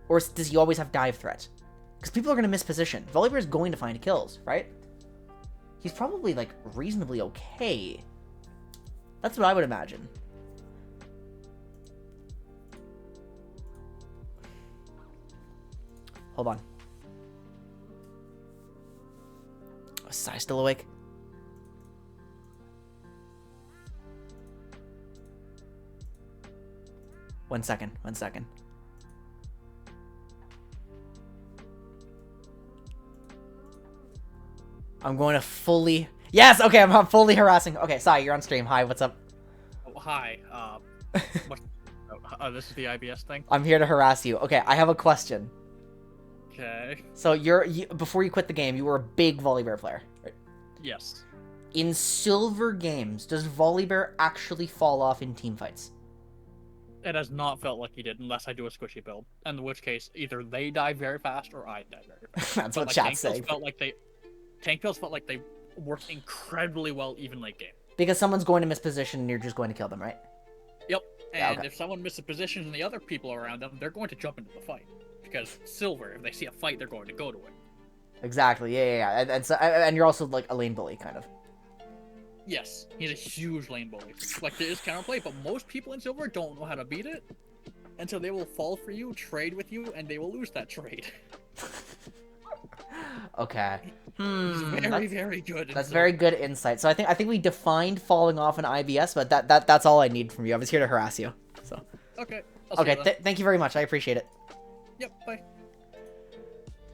Or does he always have dive threat? Because people are going to miss position. Volibear is going to find kills, right? He's probably, like, reasonably okay. That's what I would imagine. Hold on. Is Sai still awake? One second. I'm going to fully... Yes! Okay, I'm fully harassing. Okay, Sai, you're on stream. Hi, what's up? Oh, hi. Oh, this is the IBS thing? I'm here to harass you. Okay, I have a question. Okay. So before you quit the game, you were a big Volibear player, right? Yes. In silver games, does Volibear actually fall off in team fights? It has not felt like he did unless I do a squishy build. In which case, either they die very fast or I die very fast. That's But what like chat's saying. tank builds felt like they worked incredibly well even late game. Because someone's going to miss position and you're just going to kill them, right? Yep. And Yeah, okay. if someone misses positions and the other people around them, they're going to jump into the fight. Because silver, if they see a fight, they're going to go to it. Exactly. Yeah. And you're also like a lane bully, kind of. Yes, he's a huge lane bully. Like, there is counterplay, but most people in silver don't know how to beat it. And so they will fall for you, trade with you, and they will lose that trade. Okay. He's very, very good. That's very good insight. So I think we defined falling off in IBS, but that's all I need from you. I was here to harass you. So. Okay. Okay. Thank you very much. I appreciate it. Yep. Bye.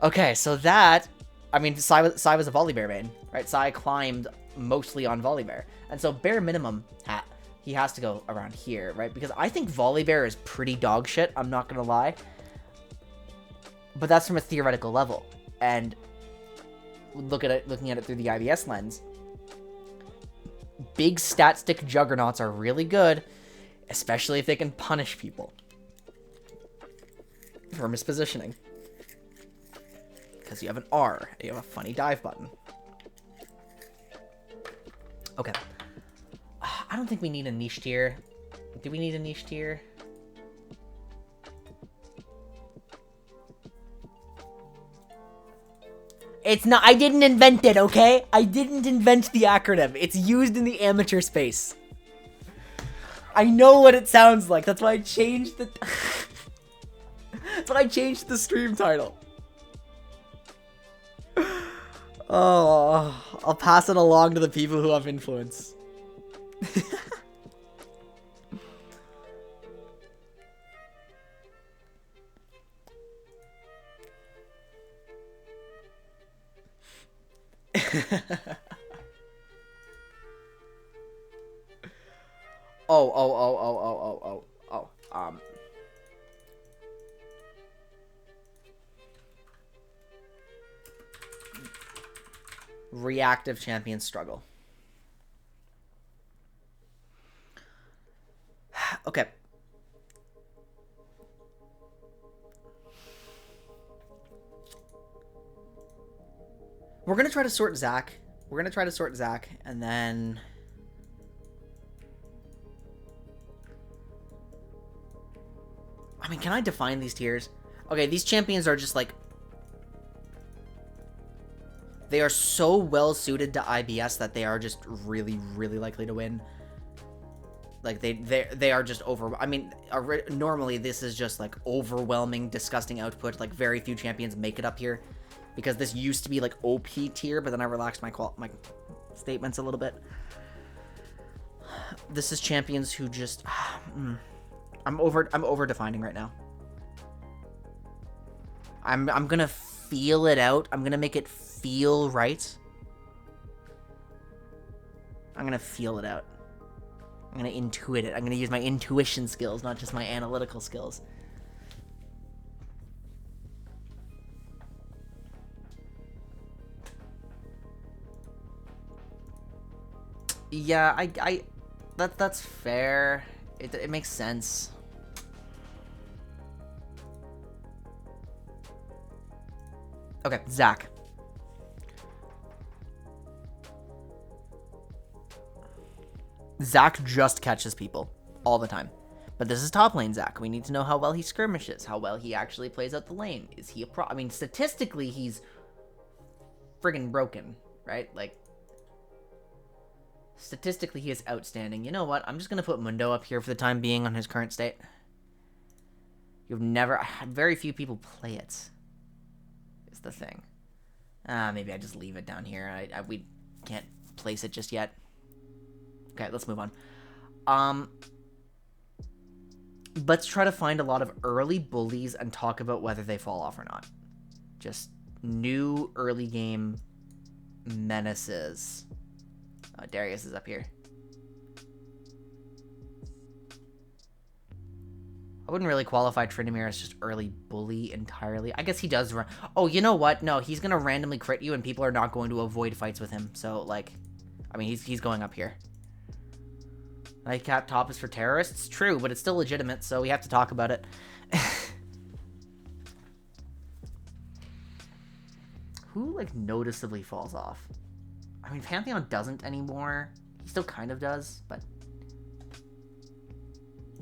Okay, so that, I mean, Sai was a Volibear main, right? Sai climbed mostly on Volibear, and so bare minimum, he has to go around here, right? Because I think Volibear is pretty dog shit. I'm not gonna lie, but that's from a theoretical level, and looking at it through the IBS lens, big stat stick juggernauts are really good, especially if they can punish people for mispositioning. Because you have an R, you have a funny dive button. Okay. I don't think we need a niche tier. Do we need a niche tier? It's not. I didn't invent it, okay? I didn't invent the acronym. It's used in the amateur space. I know what it sounds like. That's why I changed the... That's why I changed the stream title. Oh, I'll pass it along to the people who have influence. Oh. Reactive champion struggle. Okay. We're gonna try to sort Zach. And then... I mean, can I define these tiers? Okay, these champions are just like... They are so well suited to IBS that they are just really, really likely to win. Like, they are just over... I mean, normally this is just, like, overwhelming, disgusting output. Like, very few champions make it up here. Because this used to be, like, OP tier, but then I relaxed my statements a little bit. This is champions who just... I'm over defining right now. I'm gonna feel it out. I'm gonna make it feel right. I'm gonna feel it out. I'm gonna intuit it. I'm gonna use my intuition skills, not just my analytical skills. Yeah, that's fair. It makes sense. Okay, Zach. Zach just catches people all the time. But this is top lane Zach. We need to know how well he skirmishes, how well he actually plays out the lane. Is he a pro? I mean, statistically, he's friggin' broken, right? Like, statistically, he is outstanding. You know what? I'm just going to put Mundo up here for the time being on his current state. You've never... Very few people play it. Is the thing. Maybe I just leave it down here. We can't place it just yet. Okay, let's move on. Let's try to find a lot of early bullies and talk about whether they fall off or not. Just new early game menaces. Darius is up here. I wouldn't really qualify Tryndamere as just early bully entirely. I guess he does run. Oh, you know what? No, he's gonna randomly crit you, and people are not going to avoid fights with him. So, like, I mean, he's going up here. Nightcap top is for terrorists? True, but it's still legitimate, so we have to talk about it. Who, like, noticeably falls off? I mean, Pantheon doesn't anymore. He still kind of does, but...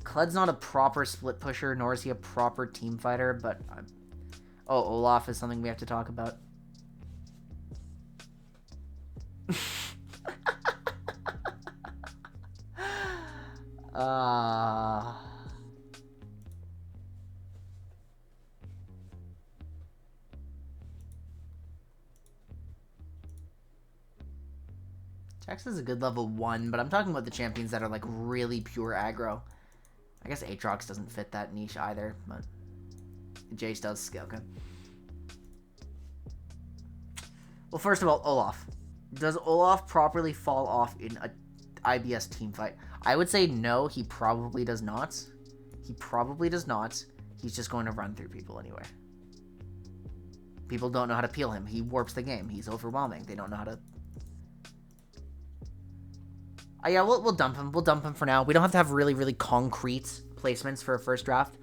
Klud's not a proper split pusher, nor is he a proper team fighter, but... Oh, Olaf is something we have to talk about. Jax is a good level 1, but I'm talking about the champions that are, like, really pure aggro. I guess Aatrox doesn't fit that niche either, but Jace does. Okay. Well, first of all, Olaf. Does Olaf properly fall off in a IBS team fight? I would say no, he probably does not. He probably does not. He's just going to run through people anyway. People don't know how to peel him. He warps the game. He's overwhelming. They don't know how to... yeah, we'll dump him. We'll dump him for now. We don't have to have really, really concrete placements for a first draft.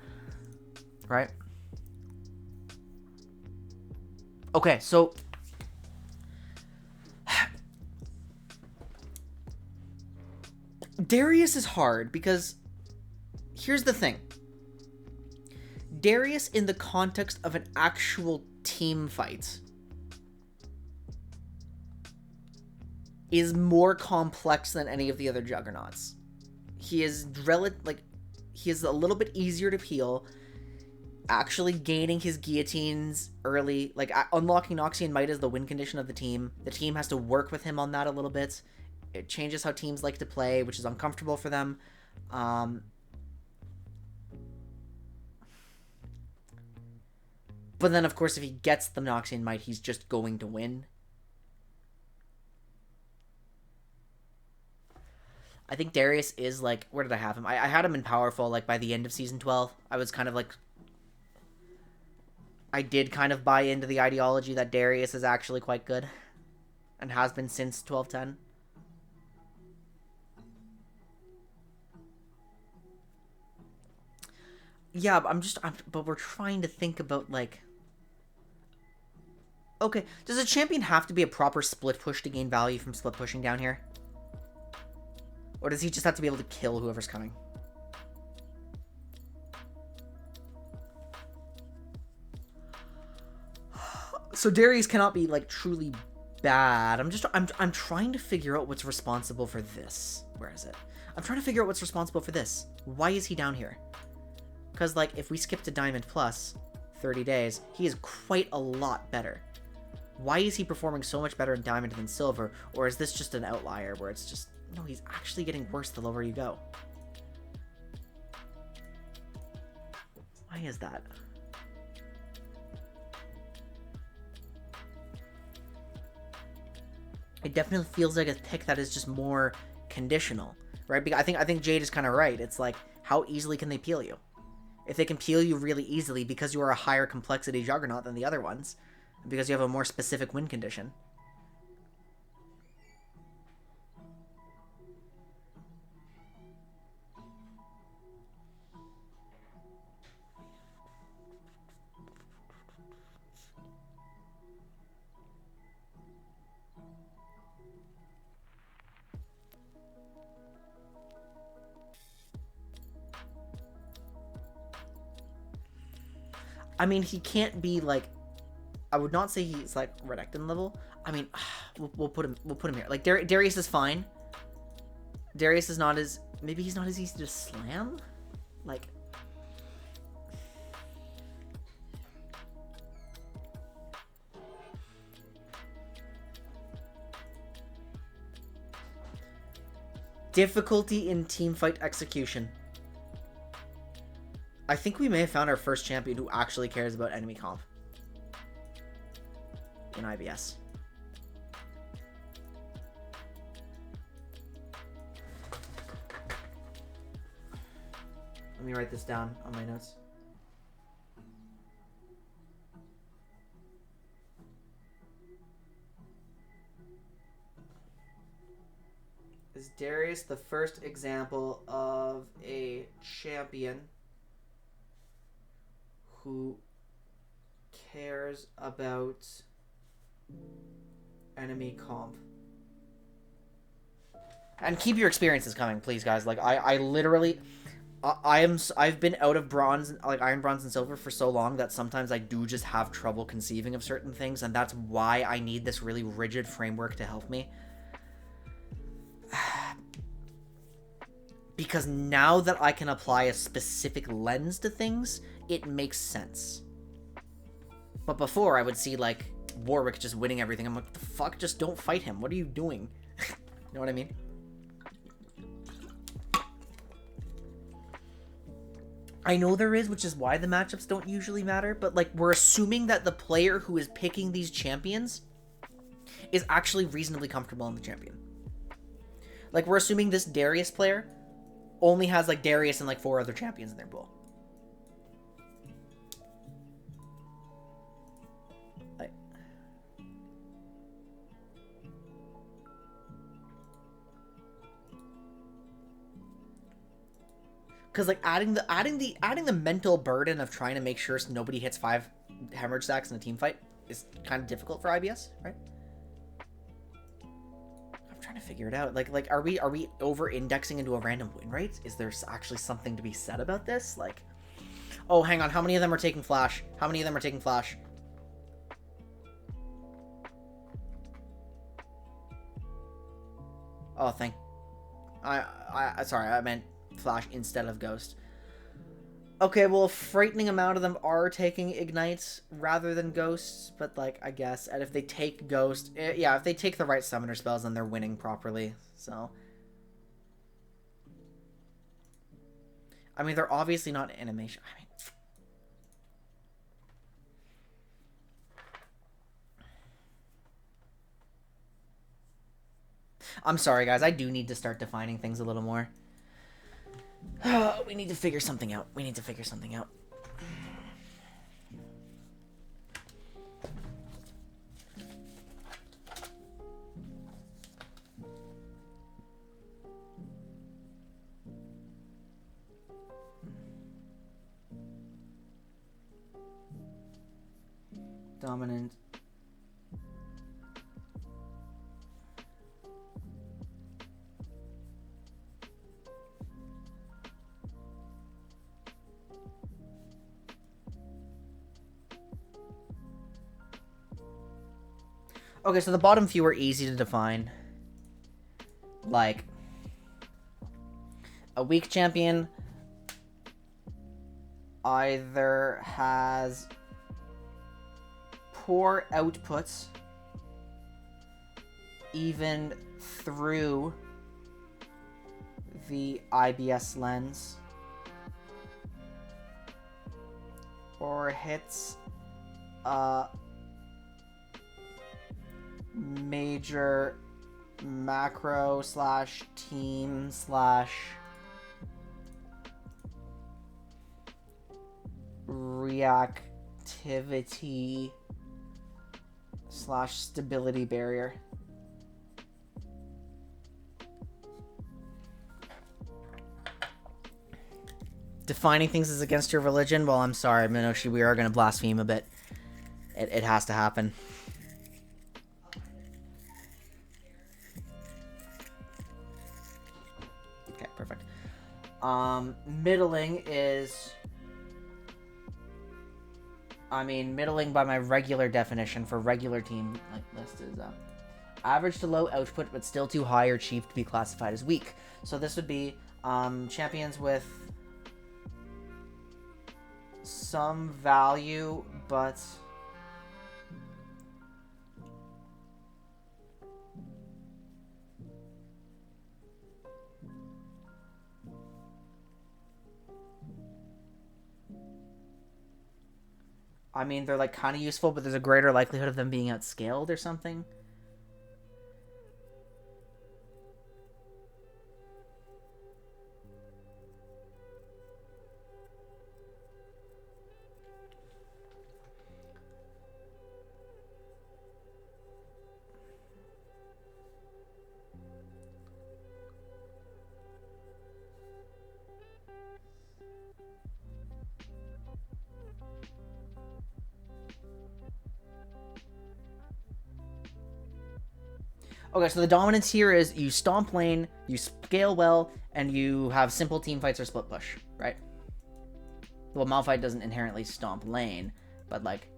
Right? Okay, so... Darius is hard because... Here's the thing. Darius in the context of an actual team fight is more complex than any of the other juggernauts. He is he is a little bit easier to peel. Actually gaining his guillotines early, like unlocking Noxian Might is the win condition of the team. The team has to work with him on that a little bit. It changes how teams like to play, which is uncomfortable for them. But then, of course, if he gets the Noxian Might, he's just going to win. I think Darius is, like... Where did I have him? I had him in Powerful, like, by the end of Season 12. I was kind of, like... I did kind of buy into the ideology that Darius is actually quite good. And has been since 1210. Yeah, but we're trying to think about, like... Okay, does a champion have to be a proper split push to gain value from split pushing down here? Or does he just have to be able to kill whoever's coming? So Darius cannot be, like, truly bad. I'm trying to figure out what's responsible for this. Where is it? I'm trying to figure out what's responsible for this. Why is he down here? Because, like, if we skip to Diamond Plus, 30 days, he is quite a lot better. Why is he performing so much better in Diamond than Silver? Or is this just an outlier where it's just... No, he's actually getting worse the lower you go. Why is that? It definitely feels like a pick that is just more conditional, right? Because I think Jade is kind of right. It's like, how easily can they peel you? If they can peel you really easily because you are a higher complexity Juggernaut than the other ones, because you have a more specific win condition. I mean, he can't be, like... I would not say he's, like, Redactin level. I mean, we'll put him here. Like, Darius is fine. Darius is not as... Maybe he's not as easy to slam? Like... Difficulty in teamfight execution. I think we may have found our first champion who actually cares about enemy comp in IBS. Let me write this down on my notes. Is Darius the first example of a champion who cares about enemy comp? And keep your experiences coming, please, guys. Like, I literally... I've been out of bronze, like iron, bronze, and silver for so long that sometimes I do just have trouble conceiving of certain things, and that's why I need this really rigid framework to help me. Because now that I can apply a specific lens to things, it makes sense. But before, I would see, like, Warwick just winning everything. I'm like, what the fuck? Just don't fight him. What are you doing? You know what I mean? I know there is, which is why the matchups don't usually matter, but, like, we're assuming that the player who is picking these champions is actually reasonably comfortable in the champion. Like, we're assuming this Darius player only has, like, Darius and, like, 4 other champions in their pool. Because, like, adding the mental burden of trying to make sure nobody hits 5 hemorrhage stacks in a team fight is kind of difficult for IBS, right? I'm trying to figure it out. Like, are we over-indexing into a random win rate? Is there actually something to be said about this? Like, oh, hang on. How many of them are taking flash? How many of them are taking flash? Oh, sorry, I meant flash instead of ghost. Okay, well, a frightening amount of them are taking ignites rather than ghosts, but, like, I guess, and if they take ghost, yeah, if they take the right summoner spells, then they're winning properly, so. I mean, they're obviously not animation. I mean, I'm sorry, guys, I do need to start defining things a little more. We need to figure something out. We need to figure something out. Dominant. Okay, so the bottom few are easy to define. Like, a weak champion either has poor outputs even through the IBS lens, or hits major macro slash team slash reactivity slash stability barrier. Defining things as against your religion? Well, I'm sorry, Minoshi, we are going to blaspheme a bit. It has to happen. Okay, perfect. Middling is... I mean, middling by my regular definition for regular team like list is average to low output, but still too high or cheap to be classified as weak. So this would be champions with some value, but I mean, they're like kind of useful, but there's a greater likelihood of them being outscaled or something. Okay, so the dominance here is you stomp lane, you scale well, and you have simple team fights or split push, right? Well, Malphite doesn't inherently stomp lane, but, like,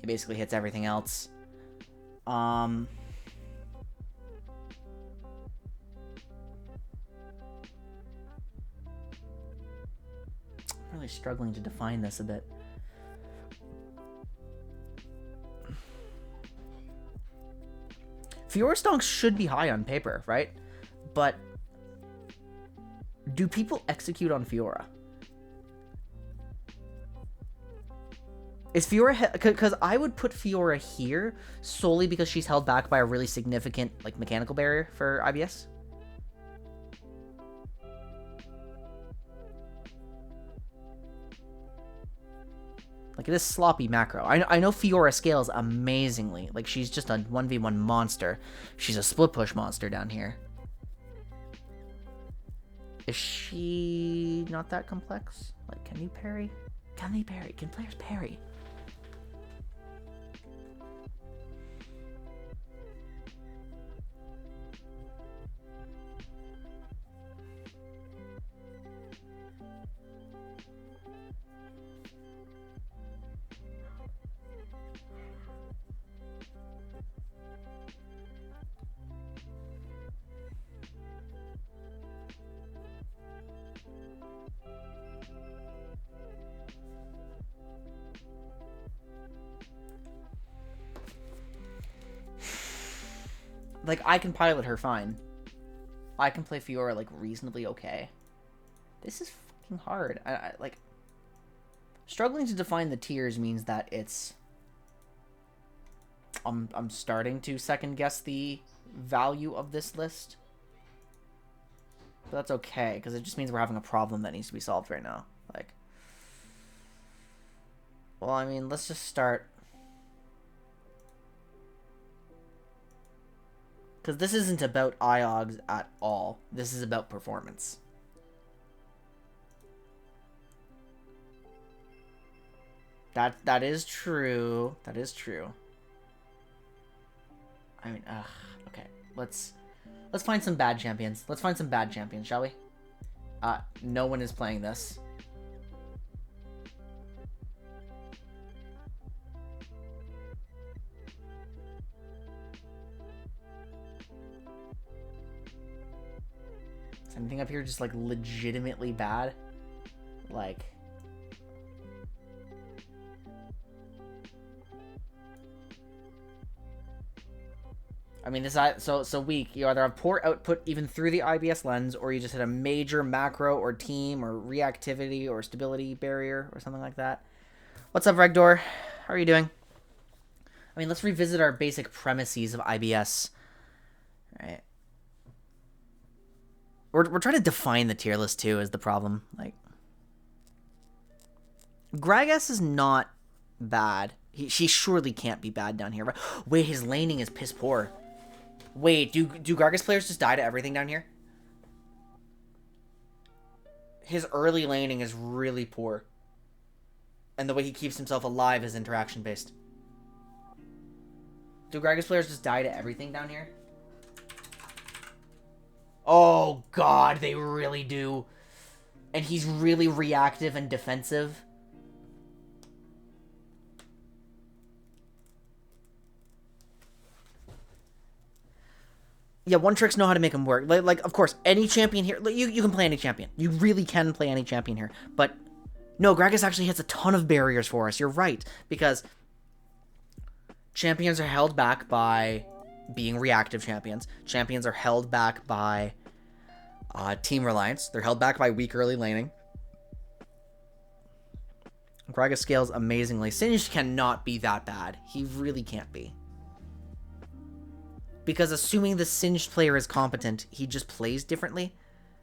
he basically hits everything else. I'm really struggling to define this a bit. Fiora stonks should be high on paper, right? But do people execute on Fiora? Is Fiora... Because I would put Fiora here solely because she's held back by a really significant, like, mechanical barrier for IBS. Like, it is sloppy macro. I know Fiora scales amazingly. Like, she's just a 1v1 monster. She's a split push monster down here. Is she not that complex? Like, can you parry? Can they parry? Can players parry? Like, I can pilot her fine. I can play Fiora, like, reasonably okay. This is fucking hard. Like, struggling to define the tiers means that it's... I'm starting to second guess the value of this list. But that's okay, because it just means we're having a problem that needs to be solved right now. Like... Well, I mean, let's just start... Because this isn't about IOGs at all. This is about performance. That is true. That is true. I mean, okay. Let's find some bad champions. Let's find some bad champions, shall we? No one is playing this. Anything up here just, like, legitimately bad? Like... I mean, this... So weak. You either have poor output even through the IBS lens, or you just hit a major macro or team or reactivity or stability barrier or something like that. What's up, Regdor? How are you doing? I mean, let's revisit our basic premises of IBS. All right. We're trying to define the tier list, too, is the problem. Like, Gragas is not bad. She surely can't be bad down here. Right? Wait, his laning is piss poor. Wait, do Gragas players just die to everything down here? His early laning is really poor. And the way he keeps himself alive is interaction-based. Do Gragas players just die to everything down here? Oh, God, they really do. And he's really reactive and defensive. Yeah, one tricks know how to make him work. Like, of course, any champion here... You can play any champion. You really can play any champion here. But, no, Gragas actually hits a ton of barriers for us. You're right. Because champions are held back by being reactive champions. Champions are held back by... team reliance. They're held back by weak early laning. Gragas scales amazingly. Singed cannot be that bad. He really can't be. Because assuming the Singed player is competent, he just plays differently.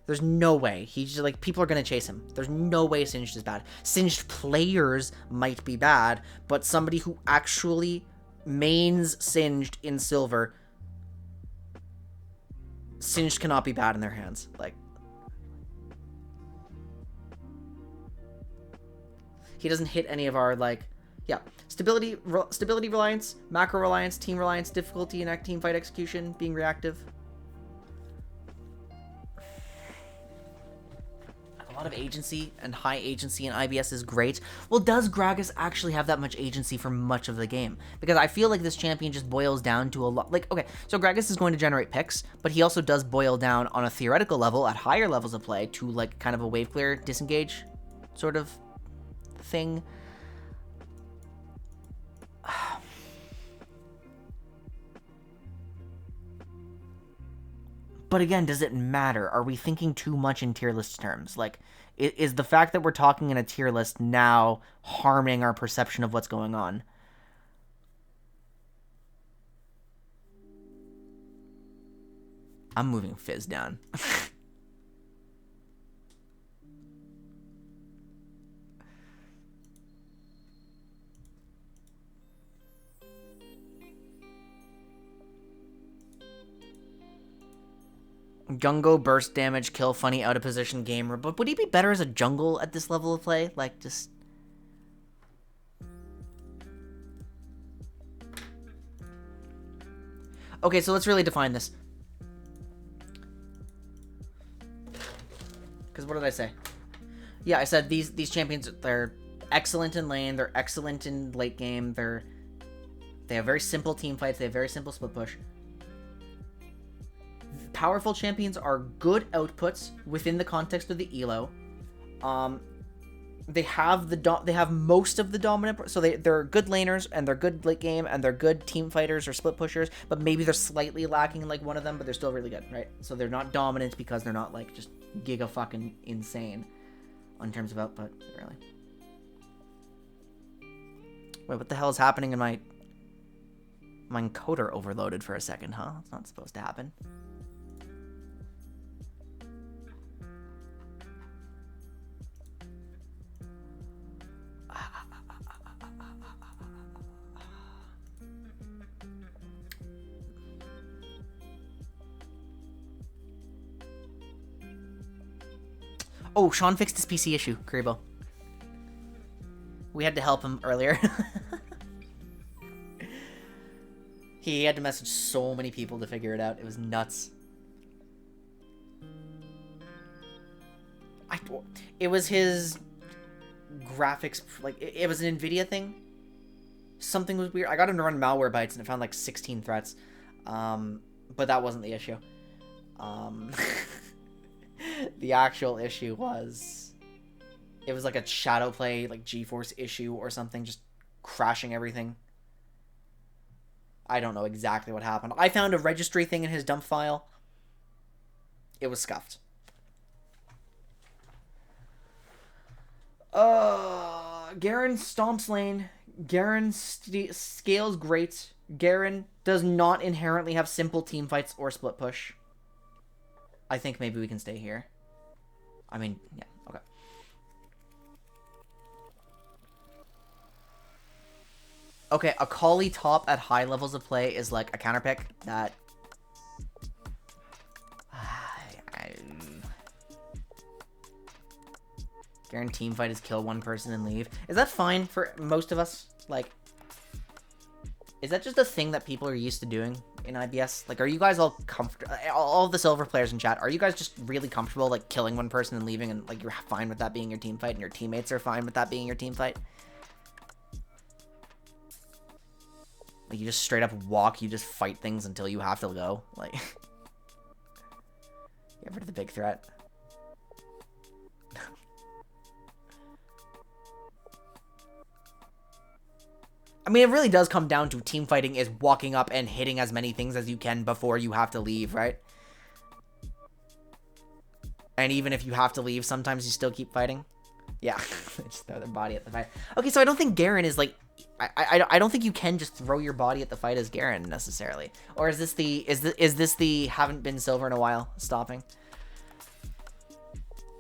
There's no way. He's just like, people are going to chase him. There's no way Singed is bad. Singed players might be bad, but somebody who actually mains Singed in silver, Singed cannot be bad in their hands. Like, he doesn't hit any of our, like, Yeah, stability reliance, macro reliance, team reliance, difficulty and team fight execution, being reactive. A lot of agency and high agency in IBS is great. Well, does Gragas actually have that much agency for much of the game? Because I feel like this champion just boils down to a lot. Like, okay, so Gragas is going to generate picks, but he also does boil down on a theoretical level at higher levels of play to like kind of a wave clear disengage sort of thing. But again, does it matter? Are we thinking too much in tier list terms? Like, is the fact that we're talking in a tier list now harming our perception of what's going on? I'm moving Fizz down. Jungle, burst damage, kill, funny, out of position gamer. But would he be better as a jungle at this level of play? Like, just... Okay, so let's really define this. Because what did I say? Yeah, I said these champions, they're excellent in lane, they're excellent in late game, they have very simple team fights, they have very simple split push. Powerful champions are good outputs within the context of the elo. They have most of the dominant, so they're good laners and they're good late game and they're good team fighters or split pushers, but maybe they're slightly lacking in like one of them, but they're still really good, right? So they're not dominant because they're not like just giga fucking insane in terms of output, really. Wait, what the hell is happening in my encoder overloaded for a second, huh? It's not supposed to happen. Oh, Sean fixed his PC issue, Karibo. We had to help him earlier. He had to message so many people to figure it out. It was nuts. It was his graphics, like, it was an NVIDIA thing. Something was weird. I got him to run Malwarebytes and it found like 16 threats. But that wasn't the issue. The actual issue was... It was like a shadow play, like GeForce issue or something, just crashing everything. I don't know exactly what happened. I found a registry thing in his dump file. It was scuffed. Garen stomps lane. Garen scales great. Garen does not inherently have simple team fights or split push. I think maybe we can stay here. I mean, yeah, okay. Okay, a Akali top at high levels of play is like a counter pick that... Garen team fight is kill one person and leave. Is that fine for most of us? Like, is that just a thing that people are used to doing in IBS? Like, are you guys all comfortable? All of the silver players in chat, are you guys just really comfortable, like, killing one person and leaving, and, like, you're fine with that being your team fight, and your teammates are fine with that being your team fight? Like, you just straight up walk, you just fight things until you have to go? Like, get rid of the big threat. I mean, it really does come down to team fighting is walking up and hitting as many things as you can before you have to leave, right? And even if you have to leave, sometimes you still keep fighting. Yeah, just throw their body at the fight. Okay, so I don't think Garen is like... I don't think you can just throw your body at the fight as Garen necessarily. Or is this the... Is this the haven't been silver in a while stopping?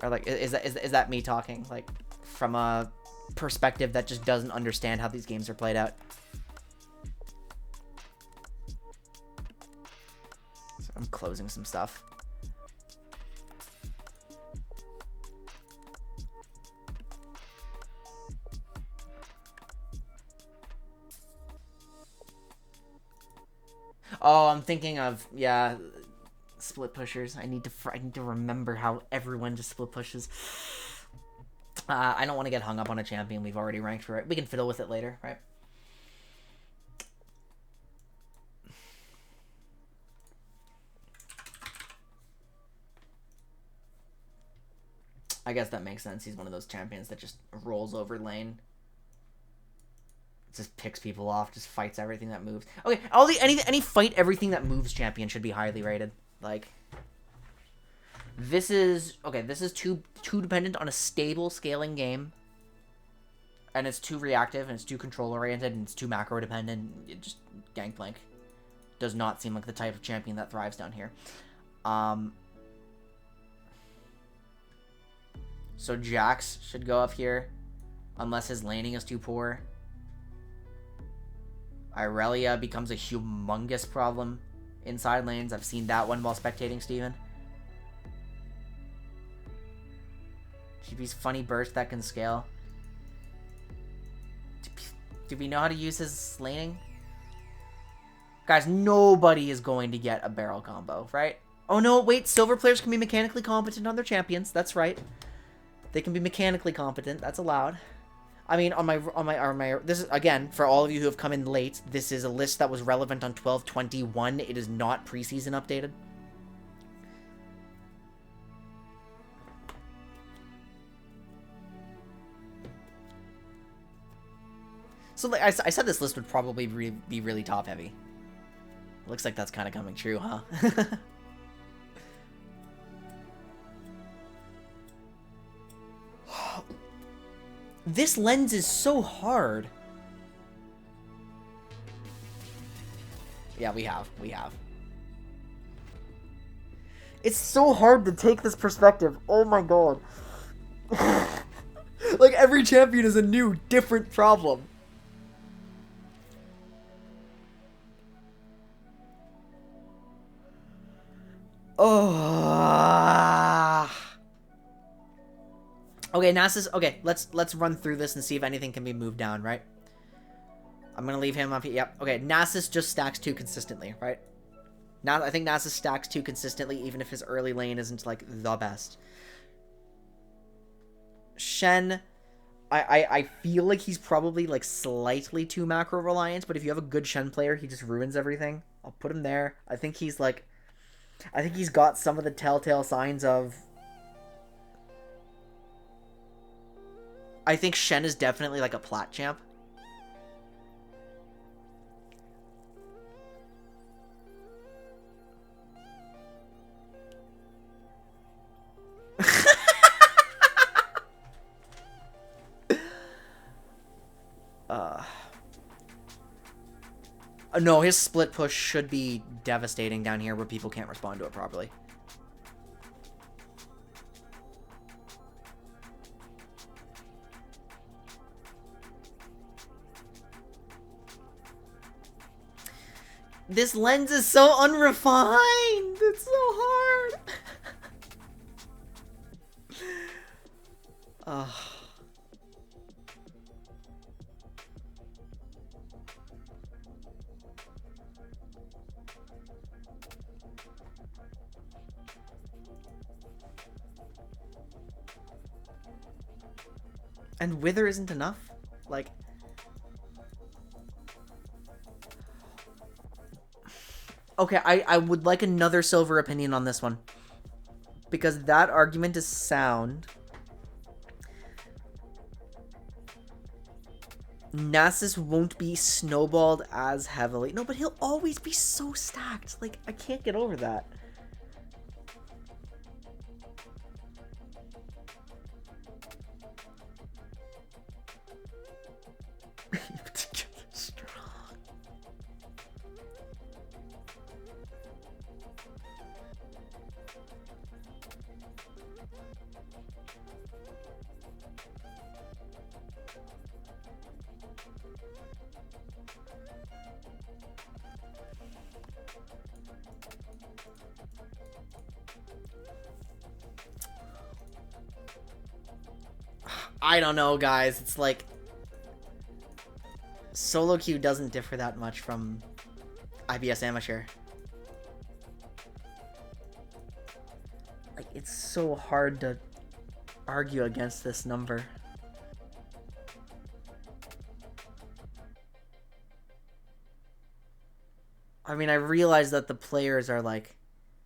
Or like, is that me talking? Like, from a... perspective that just doesn't understand how these games are played out. So I'm closing some stuff. Oh, I'm thinking of, yeah, split pushers. I need to remember how everyone just split pushes. I don't want to get hung up on a champion we've already ranked for it. We can fiddle with it later, right? I guess that makes sense. He's one of those champions that just rolls over lane. Just picks people off, just fights everything that moves. Okay, any fight everything that moves champion should be highly rated. Like, this is too dependent on a stable scaling game. And it's too reactive, and it's too control-oriented, and it's too macro-dependent. It just, Gangplank does not seem like the type of champion that thrives down here. So Jax should go up here, unless his laning is too poor. Irelia becomes a humongous problem inside lanes. I've seen that one while spectating Steven. GP's funny burst that can scale. Do we know how to use his laning? Guys, nobody is going to get a barrel combo, right? Oh no, wait, silver players can be mechanically competent on their champions. That's right. They can be mechanically competent. That's allowed. I mean, on my this is, again, for all of you who have come in late, this is a list that was relevant on 12/21. It is not preseason updated. So like I said, this list would probably be really top heavy. Looks like that's kind of coming true, huh? This lens is so hard. Yeah, we have. It's so hard to take this perspective. Oh my god. Like, every champion is a new, different problem. Oh. Okay, Nasus. Okay, let's run through this and see if anything can be moved down, right? I'm gonna leave him up here. Yep. Okay, Nasus just stacks 2 consistently, right? Now I think Nasus stacks 2 consistently, even if his early lane isn't like the best. Shen, I feel like he's probably like slightly too macro reliant, but if you have a good Shen player, he just ruins everything. I'll put him there. I think he's got some of the telltale signs of. I think Shen is definitely like a plat champ. No, his split push should be devastating down here where people can't respond to it properly. This lens is so unrefined. It's so hard. And Wither isn't enough? Like... Okay, I would like another silver opinion on this one. Because that argument is sound. Nasus won't be snowballed as heavily. No, but he'll always be so stacked. Like, I can't get over that. Particularly strong. I don't know, guys. It's like... Solo queue doesn't differ that much from... IBS amateur. Like, it's so hard to argue against this number. I mean, I realize that the players are, like,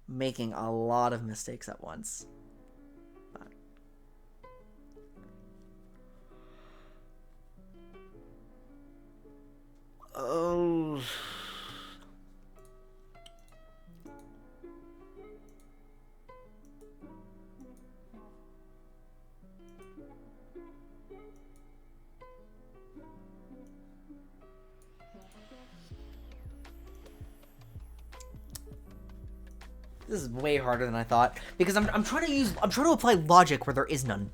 making a lot of mistakes at once. But... oh... This is way harder than I thought, because I'm trying to apply logic where there is none.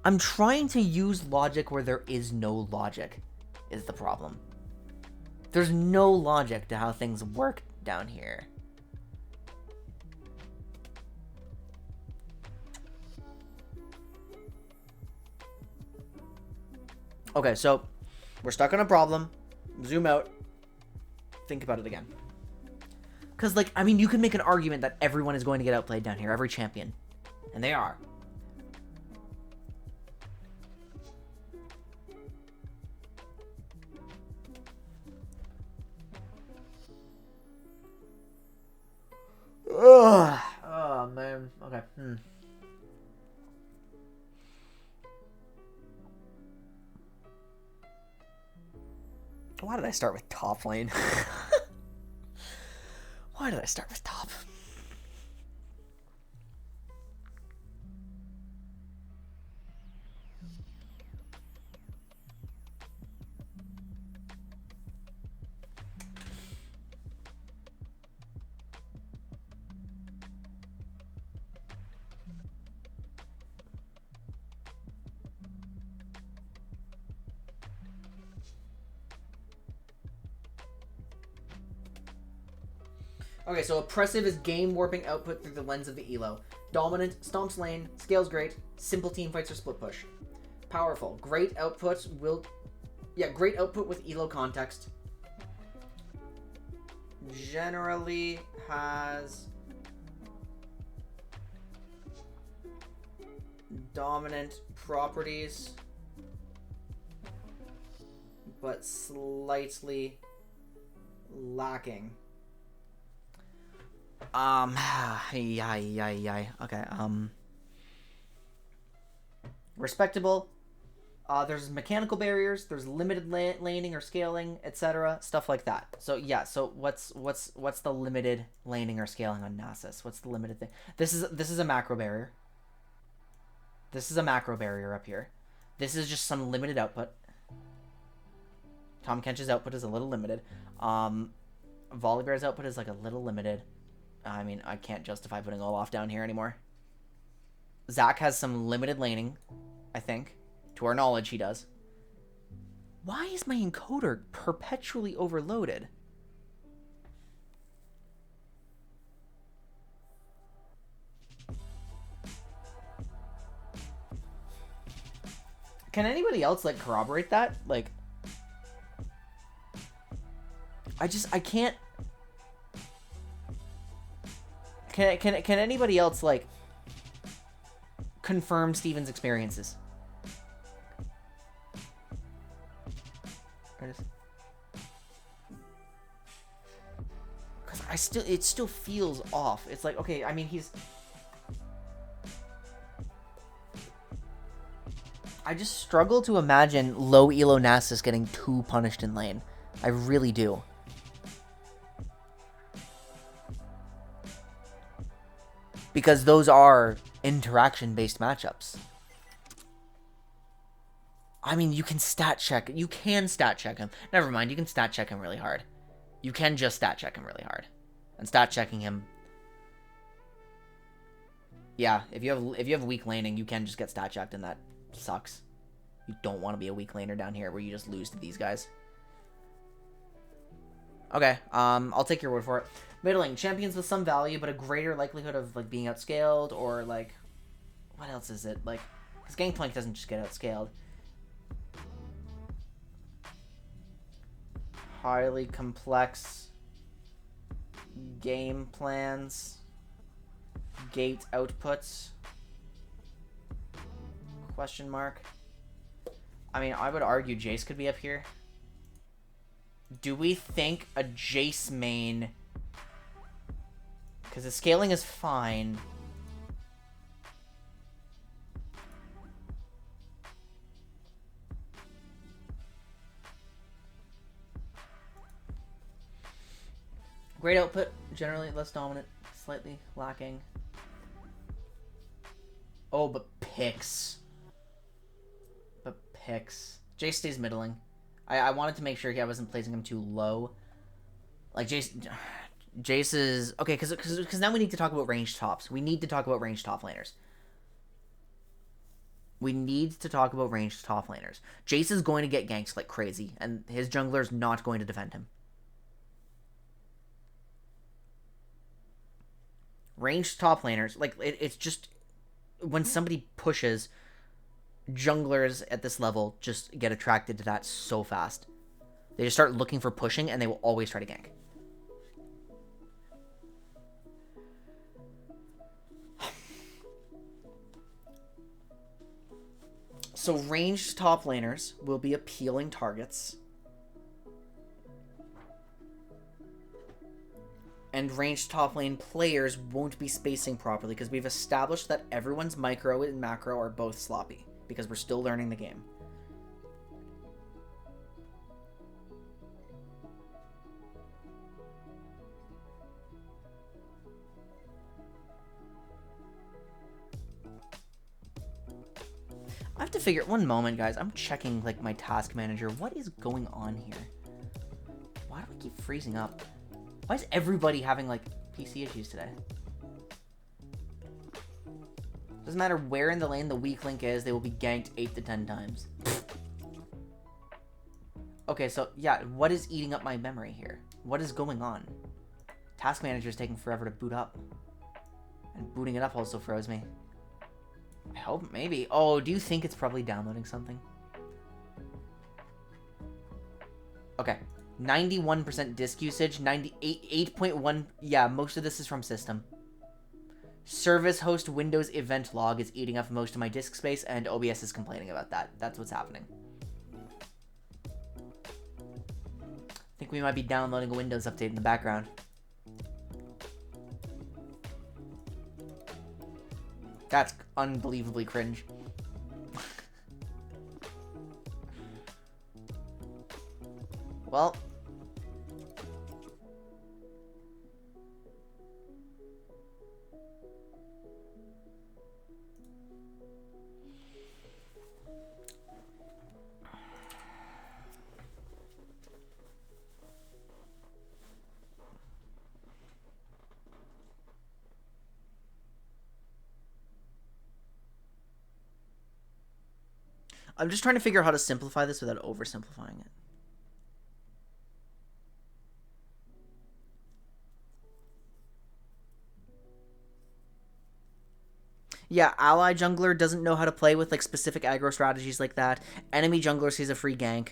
I'm trying to use logic where there is no logic, is the problem. There's no logic to how things work down here. Okay, so we're stuck on a problem. Zoom out. Think about it again. Because, like, I mean, you can make an argument that everyone is going to get outplayed down here, every champion. And they are. Ugh. Oh, man. Okay. Why did I start with top lane? Why did I start with top? Okay, so oppressive is game warping output through the lens of the elo. Dominant, stomps lane, scales great, simple team fights or split push. Powerful, great output great output with elo context. Generally has dominant properties, but slightly lacking. Okay, respectable. There's mechanical barriers, there's limited laning or scaling, etc. Stuff like that. So yeah, so what's the limited laning or scaling on Nasus? What's the limited thing? This is a macro barrier. This is a macro barrier up here. This is just some limited output. Tom Kench's output is a little limited. Volibear's output is like a little limited. I mean, I can't justify putting Olaf down here anymore. Zach has some limited laning, I think. To our knowledge, he does. Why is my encoder perpetually overloaded? Can anybody else, like, corroborate that? Like, I can't... Can anybody else, like, confirm Steven's experiences? Because it still feels off. It's like, okay, I mean, I just struggle to imagine low elo Nasus getting too punished in lane. I really do. Because those are interaction-based matchups. I mean, you can stat check. You can stat check him. Never mind, you can stat check him really hard. You can just stat check him really hard. And stat checking him... yeah, if you have weak laning, you can just get stat checked, and that sucks. You don't want to be a weak laner down here where you just lose to these guys. Okay, I'll take your word for it. Middling, champions with some value, but a greater likelihood of, like, being outscaled, or, like... what else is it? Like, because Gangplank doesn't just get outscaled. highly complex game plans, gate outputs, question mark. I mean, I would argue Jace could be up here. Do we think a Jace main, because the scaling is fine, great output, generally less dominant, slightly lacking. Oh, but picks. Jace stays middling. I wanted to make sure I wasn't placing him too low. Like, Jace is... Okay, because now we need to talk about ranged tops. We need to talk about ranged top laners. Jace is going to get ganked like crazy, and his jungler is not going to defend him. Ranged top laners, like, it's just... When somebody pushes, junglers at this level just get attracted to that so fast. They just start looking for pushing, and they will always try to gank. So ranged top laners will be appealing targets. And ranged top lane players won't be spacing properly because we've established that everyone's micro and macro are both sloppy because we're still learning the game. I have to figure... One moment, guys. I'm checking, like, my task manager. What is going on here? Why do I keep freezing up? Why is everybody having, like, PC issues today? Doesn't matter where in the lane the weak link is, they will be ganked 8 to 10 times. Okay, so, yeah, what is eating up my memory here? What is going on? Task manager is taking forever to boot up. And booting it up also froze me. I hope, maybe. Oh, do you think it's probably downloading something? Okay. 91% disk usage, 8.1. Yeah, most of this is from system. Service host Windows event log is eating up most of my disk space, and OBS is complaining about that. That's what's happening. I think we might be downloading a Windows update in the background. That's unbelievably cringe. Well. I'm just trying to figure out how to simplify this without oversimplifying it. Yeah, ally jungler doesn't know how to play with like specific aggro strategies like that. Enemy jungler sees a free gank.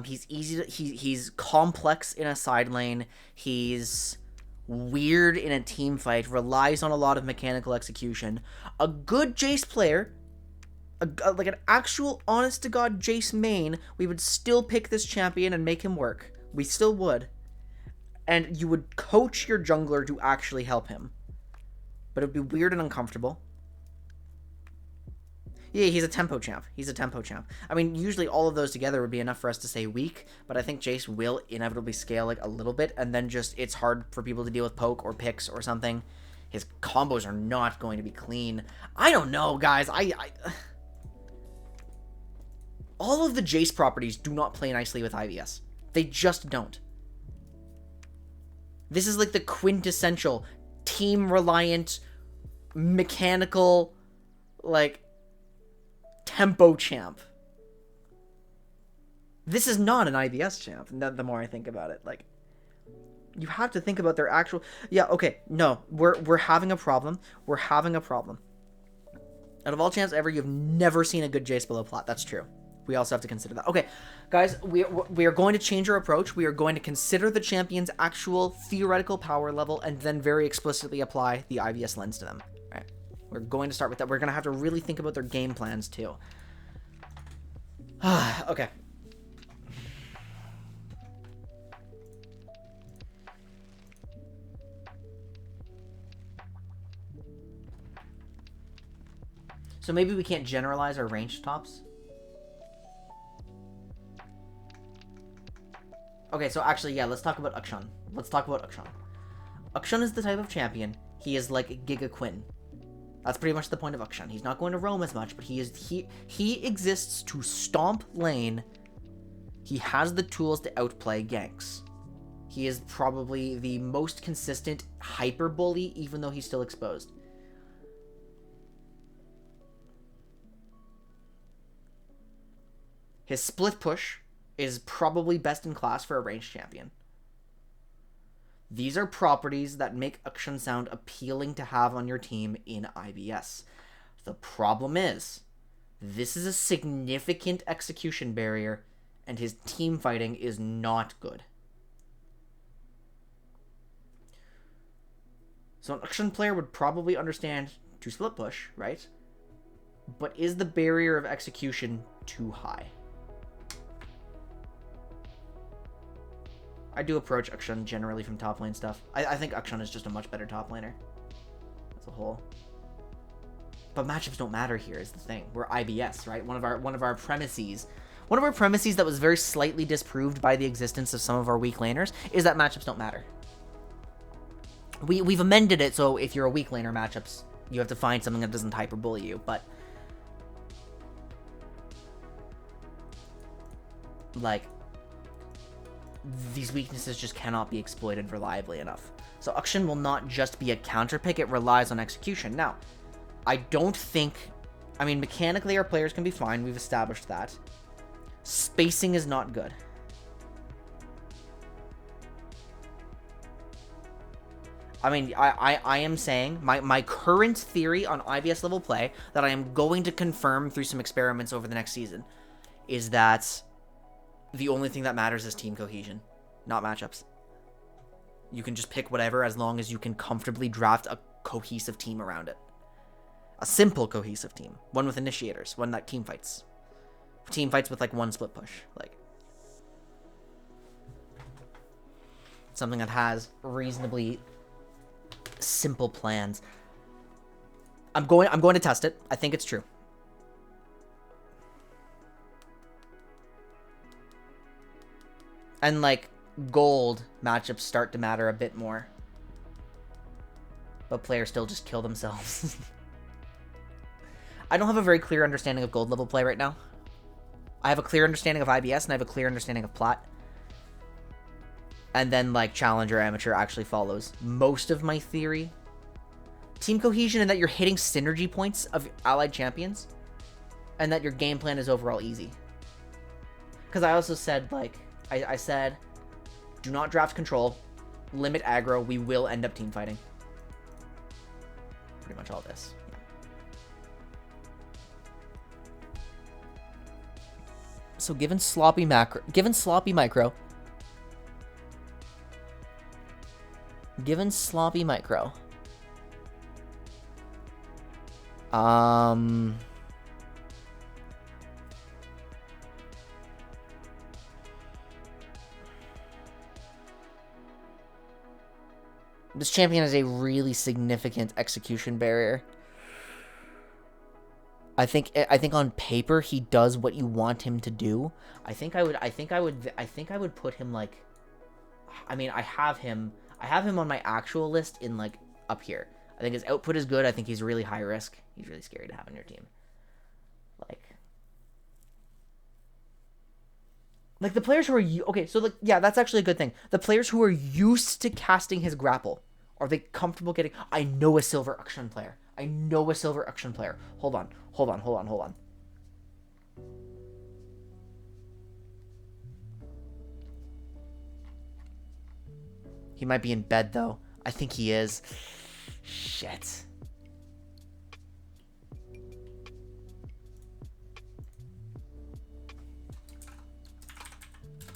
He's easy to, he's complex in a side lane. He's weird in a team fight. Relies on a lot of mechanical execution. A good Jace player, like an actual honest to god Jace main, we would still pick this champion and make him work. We still would. And you would coach your jungler to actually help him. But it would be weird and uncomfortable. Yeah, he's a tempo champ. I mean, usually all of those together would be enough for us to say weak, but I think Jace will inevitably scale like a little bit, and then just it's hard for people to deal with poke or picks or something. His combos are not going to be clean. I don't know, guys. All of the Jace properties do not play nicely with IVS. They just don't. This is like the quintessential team-reliant, mechanical, like, tempo champ. This is not an IVS champ, the more I think about it. Like, you have to think about their actual... Yeah, okay, no, we're having a problem. We're having a problem. Out of all champs ever, you've never seen a good Jace below plat. That's true. We also have to consider that. Okay, guys, we are going to change our approach. We are going to consider the champion's actual theoretical power level and then very explicitly apply the IVS lens to them. All right, we're going to start with that. We're going to have to really think about their game plans too. Okay. So maybe we can't generalize our ranged tops. Okay, so actually, yeah, let's talk about Akshan. Akshan is the type of champion. He is like Giga Quinn. That's pretty much the point of Akshan. He's not going to roam as much, but he exists to stomp lane. He has the tools to outplay ganks. He is probably the most consistent hyper bully, even though he's still exposed. His split push is probably best in class for a ranged champion. These are properties that make Akshan sound appealing to have on your team in IBS. The problem is, this is a significant execution barrier, and his team fighting is not good. So an Akshan player would probably understand to split push, right? But is the barrier of execution too high? I do approach Akshan generally from top lane stuff. I think Akshan is just a much better top laner as a whole. But matchups don't matter here is the thing. We're IBS, right? One of our premises that was very slightly disproved by the existence of some of our weak laners is that matchups don't matter. We've amended it so if you're a weak laner, matchups, you have to find something that doesn't hyper bully you, but like these weaknesses just cannot be exploited reliably enough. So Akshan will not just be a counter pick, it relies on execution. Now, I don't think... I mean, mechanically our players can be fine, we've established that. Spacing is not good. I mean, I am saying, my current theory on IBS level play, that I am going to confirm through some experiments over the next season, is that the only thing that matters is team cohesion, not matchups. You can just pick whatever as long as you can comfortably draft a cohesive team around it. A simple cohesive team. One with initiators. One that team fights. Team fights with like one split push. Like something that has reasonably simple plans. I'm going to test it. I think it's true. And, like, gold matchups start to matter a bit more. But players still just kill themselves. I don't have a very clear understanding of gold level play right now. I have a clear understanding of IBS, and I have a clear understanding of plat. And then, like, challenger, amateur actually follows most of my theory. Team cohesion and that you're hitting synergy points of allied champions. And that your game plan is overall easy. Because I also said, like... I said, do not draft control, limit aggro, we will end up team fighting. Pretty much all this. Yeah. So given sloppy micro, this champion has a really significant execution barrier. I think on paper he does what you want him to do. I think I would put him like, I mean, I have him on my actual list in like up here. I think his output is good. I think he's really high risk. He's really scary to have on your team. Like the players who are okay, so like yeah, that's actually a good thing. The players who are used to casting his grapple, are they comfortable getting? I know a silver Akshan player. Hold on. He might be in bed though. I think he is. Shit.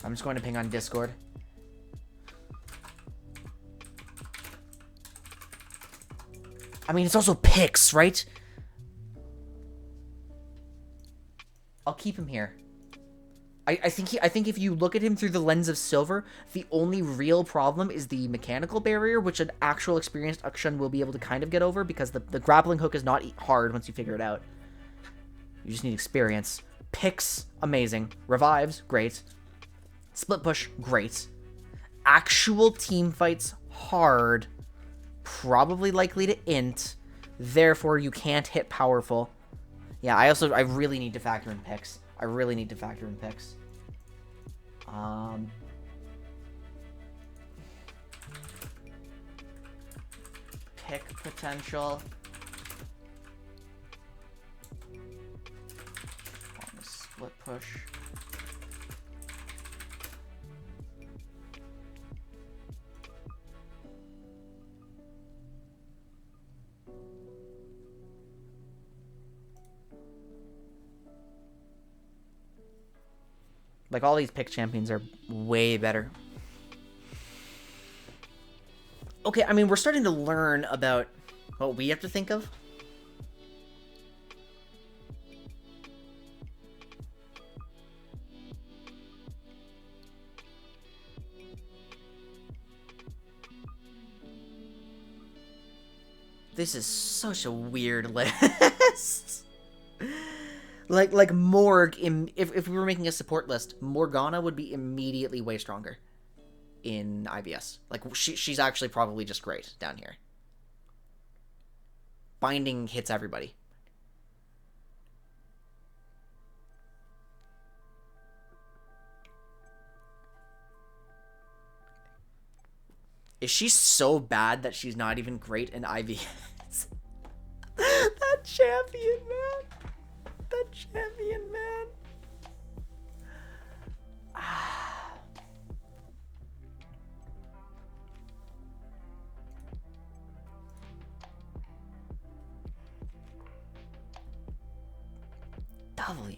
I'm just going to ping on Discord. I mean, it's also picks, right? I'll keep him here. I think if you look at him through the lens of silver, the only real problem is the mechanical barrier, which an actual experienced Akshan will be able to kind of get over, because the grappling hook is not hard once you figure it out. You just need experience. Picks, amazing. Revives, great. Split push, great. Actual team fights, hard. Probably likely to int. Therefore, you can't hit powerful. Yeah, I really need to factor in picks. I really need to factor in picks. Pick potential. Split push. Like, all these pick champions are way better. Okay, I mean, we're starting to learn about what we have to think of. This is such a weird list. Like Morg, if we were making a support list, Morgana would be immediately way stronger in IVS. Like, she's actually probably just great down here. Binding hits everybody. Is she so bad that she's not even great in IVS? That champion, man. That champion, man. W.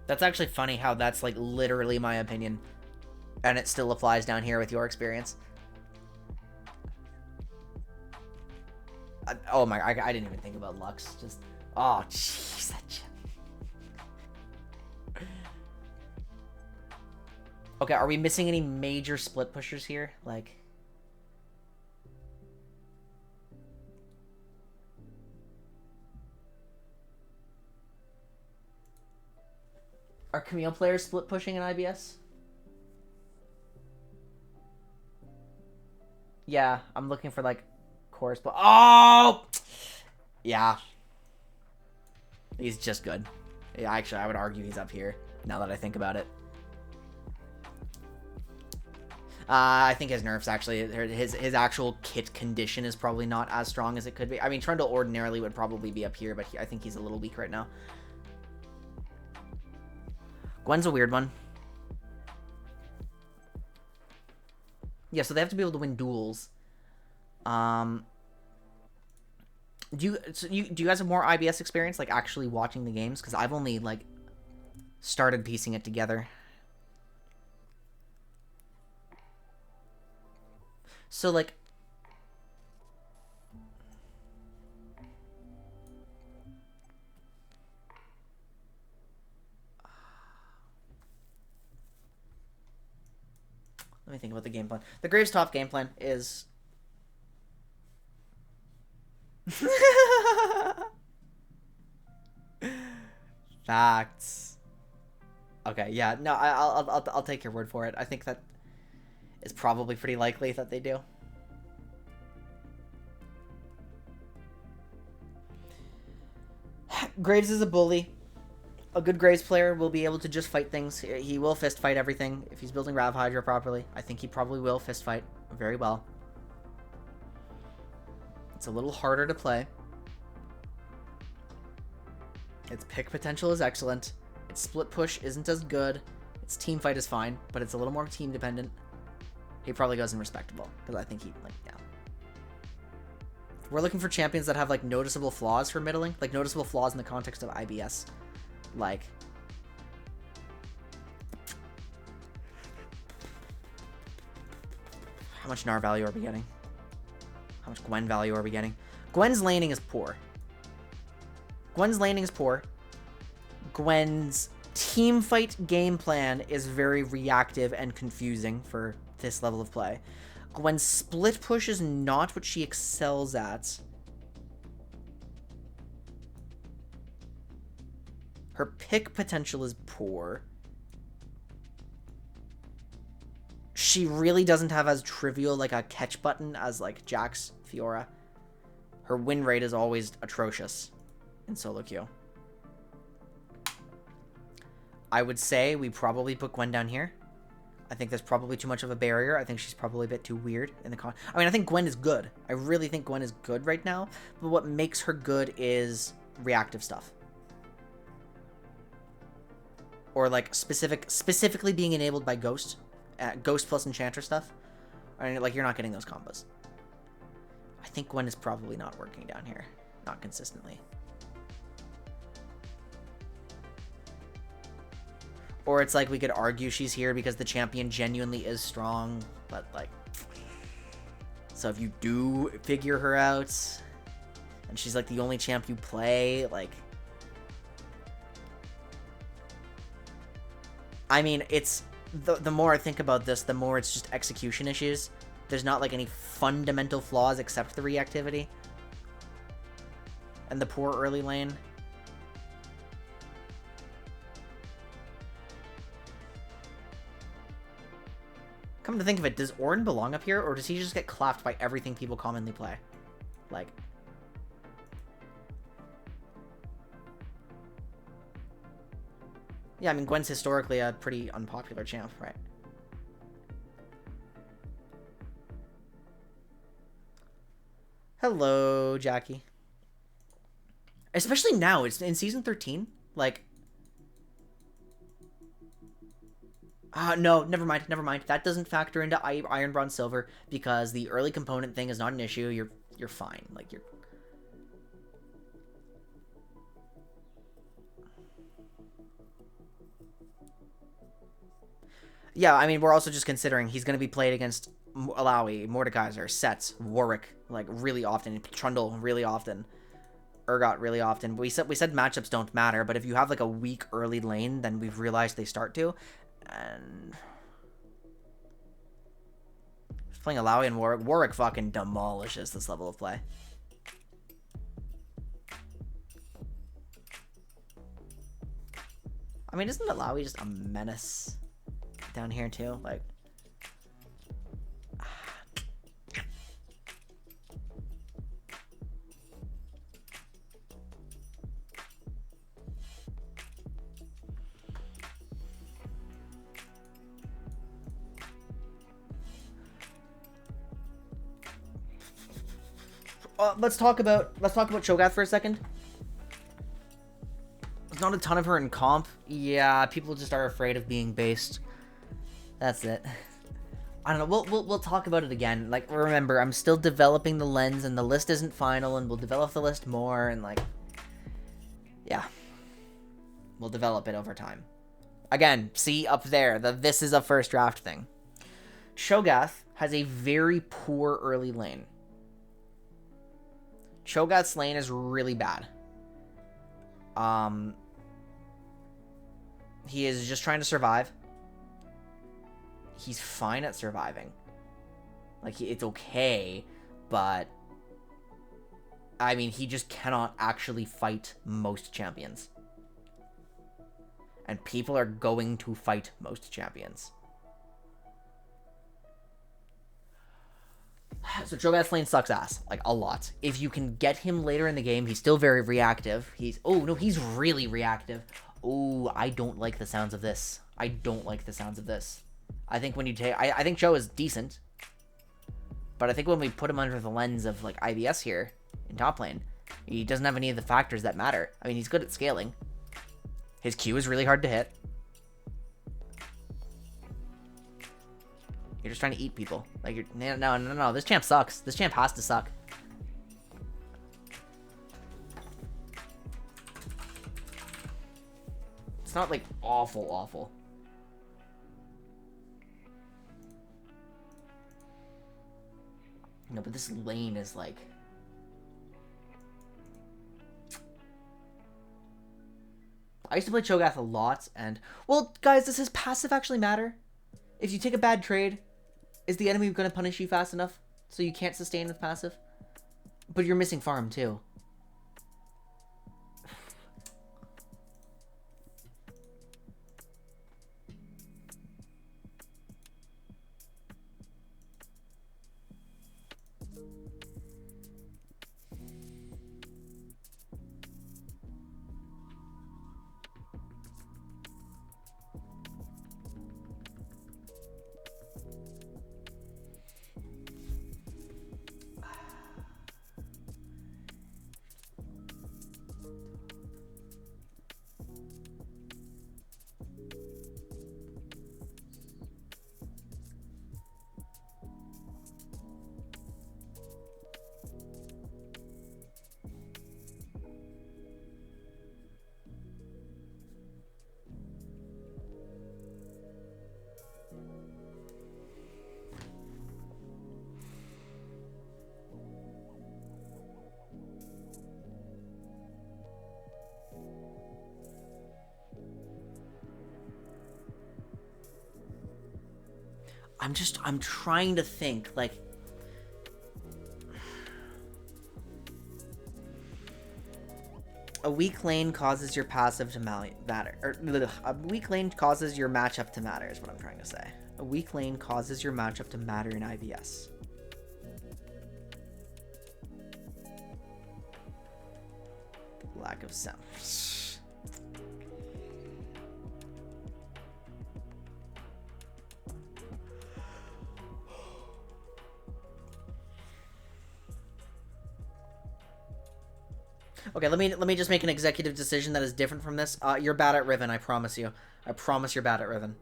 That's actually funny how that's, like, literally my opinion. And it still applies down here with your experience. Oh my, I didn't even think about Lux. Just, oh, jeez, that shit. Okay, are we missing any major split pushers here? Like, are Camille players split pushing in IBS? Yeah, I'm looking for, like, course, but oh, yeah, he's just good. Yeah, actually, I would argue he's up here now that I think about it. I think his nerfs actually, his actual kit condition is probably not as strong as it could be. I mean, Trundle ordinarily would probably be up here, but I think he's a little weak right now. Gwen's a weird one. Yeah, so they have to be able to win duels. Do you guys have more IBS experience, like actually watching the games? Because I've only, like, started piecing it together. So, like, let me think about the game plan. The Graves top game plan is facts. Okay, yeah, no, I'll take your word for it. I think that is probably pretty likely that they do. Graves is a bully. A good Graves player will be able to just fight things. He will fist fight everything if he's building Rav Hydra properly. I think he probably will fist fight very well. It's a little harder to play. Its pick potential is excellent. Its split push isn't as good. Its team fight is fine, but it's a little more team dependent. He probably goes in respectable because I think he, like, yeah. We're looking for champions that have, like, noticeable flaws for middling. Like, noticeable flaws in the context of IBS. Like... How much Gnar value are we getting? How much Gwen value are we getting? Gwen's laning is poor. Gwen's laning is poor. Gwen's teamfight game plan is very reactive and confusing for this level of play. Gwen's split push is not what she excels at. Her pick potential is poor. She really doesn't have as trivial, like, a catch button as, like, Jax, Fiora. Her win rate is always atrocious in solo queue. I would say we probably put Gwen down here. I think there's probably too much of a barrier. I think she's probably a bit too weird in the con. I mean, I think Gwen is good. I really think Gwen is good right now. But what makes her good is reactive stuff. Or, like, specifically being enabled by Ghost. Ghost plus Enchanter stuff. I mean, like, you're not getting those combos. I think Gwen is probably not working down here. Not consistently. Or it's like we could argue she's here because the champion genuinely is strong. But, like... So if you do figure her out, and she's, like, the only champ you play, like... I mean, it's... The more I think about this, the more it's just execution issues. There's not, like, any fundamental flaws except the reactivity. And the poor early lane. Come to think of it, does Ornn belong up here, or does he just get clapped by everything people commonly play? Like... Yeah, I mean, Gwen's historically a pretty unpopular champ, right? Hello, Jackie. Especially now, it's in Season 13. Like... no, never mind. That doesn't factor into Iron, Bronze, Silver, because the early component thing is not an issue. You're fine. Like, you're... Yeah, I mean, we're also just considering he's going to be played against Alawi, Mordekaiser, Sets, Warwick, like, really often, Trundle really often, Urgot really often. We said matchups don't matter, but if you have, like, a weak early lane, then we've realized they start to, and... Playing Alawi and Warwick fucking demolishes this level of play. I mean, isn't Alawi just a menace down here too? Like, let's talk about Cho'Gath for a second. There's not a ton of her in comp. Yeah, people just are afraid of being based. That's it. I don't know. We'll talk about it again. Like, remember, I'm still developing the lens, and the list isn't final, and we'll develop the list more, and, like, yeah, we'll develop it over time. Again, see up there, this is a first draft thing. Cho'Gath has a very poor early lane. Cho'Gath's lane is really bad. He is just trying to survive. He's fine at surviving. Like, it's okay, but... I mean, he just cannot actually fight most champions. And people are going to fight most champions. So Cho'Gath's lane sucks ass, like, a lot. If you can get him later in the game, he's still very reactive. Oh, no, he's really reactive. Oh, I don't like the sounds of this. I think when you take... I think Cho is decent. But I think when we put him under the lens of, like, IBS here, in top lane, he doesn't have any of the factors that matter. I mean, he's good at scaling. His Q is really hard to hit. You're just trying to eat people. Like, no, this champ sucks. This champ has to suck. not, like, awful, awful. No, but this lane is, like... I used to play Cho'Gath a lot, and... Well, guys, does his passive actually matter? If you take a bad trade, is the enemy going to punish you fast enough so you can't sustain with passive? But you're missing farm, too. I'm trying to think, like... A weak lane causes your passive to matter. Or, a weak lane causes your matchup to matter, is what I'm trying to say. A weak lane causes your matchup to matter in IVS. Lack of sense. Okay, let me just make an executive decision that is different from this. You're bad at Riven, I promise you. I promise you're bad at Riven.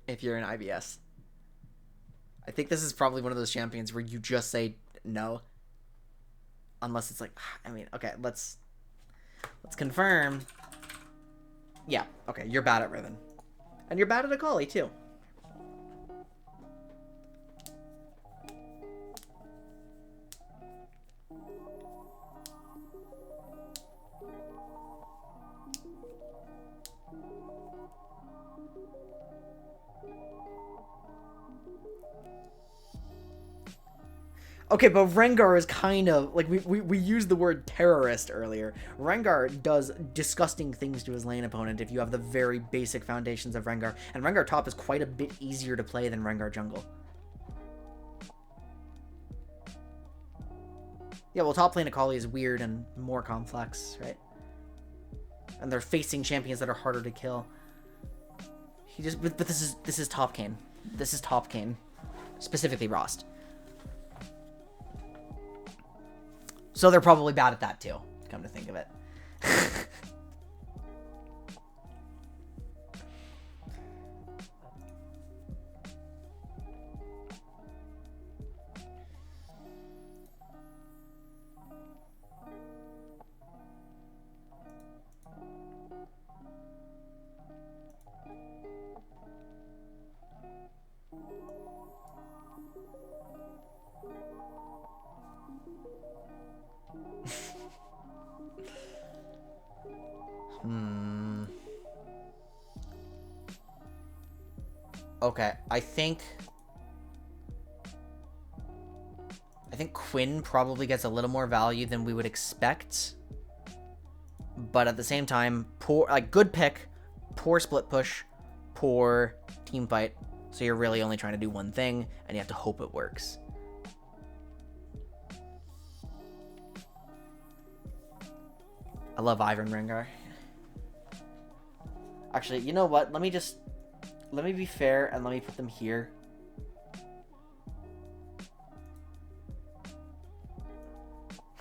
If you're in IBS. I think this is probably one of those champions where you just say no. Unless it's like, I mean, okay, let's confirm. Yeah, okay, you're bad at Riven. And you're bad at Akali, too. Okay, but Rengar is kind of, like, we used the word terrorist earlier. Rengar does disgusting things to his lane opponent if you have the very basic foundations of Rengar. And Rengar top is quite a bit easier to play than Rengar jungle. Yeah, well, top lane Akali is weird and more complex, right? And they're facing champions that are harder to kill. But this is top Kane. This is top Kane. Specifically Rost. So they're probably bad at that too, come to think of it. Okay, I think Quinn probably gets a little more value than we would expect. But at the same time, good pick, poor split push, poor team fight. So you're really only trying to do one thing, and you have to hope it works. I love Ivern Rengar. Actually, you know what? Let me be fair and let me put them here.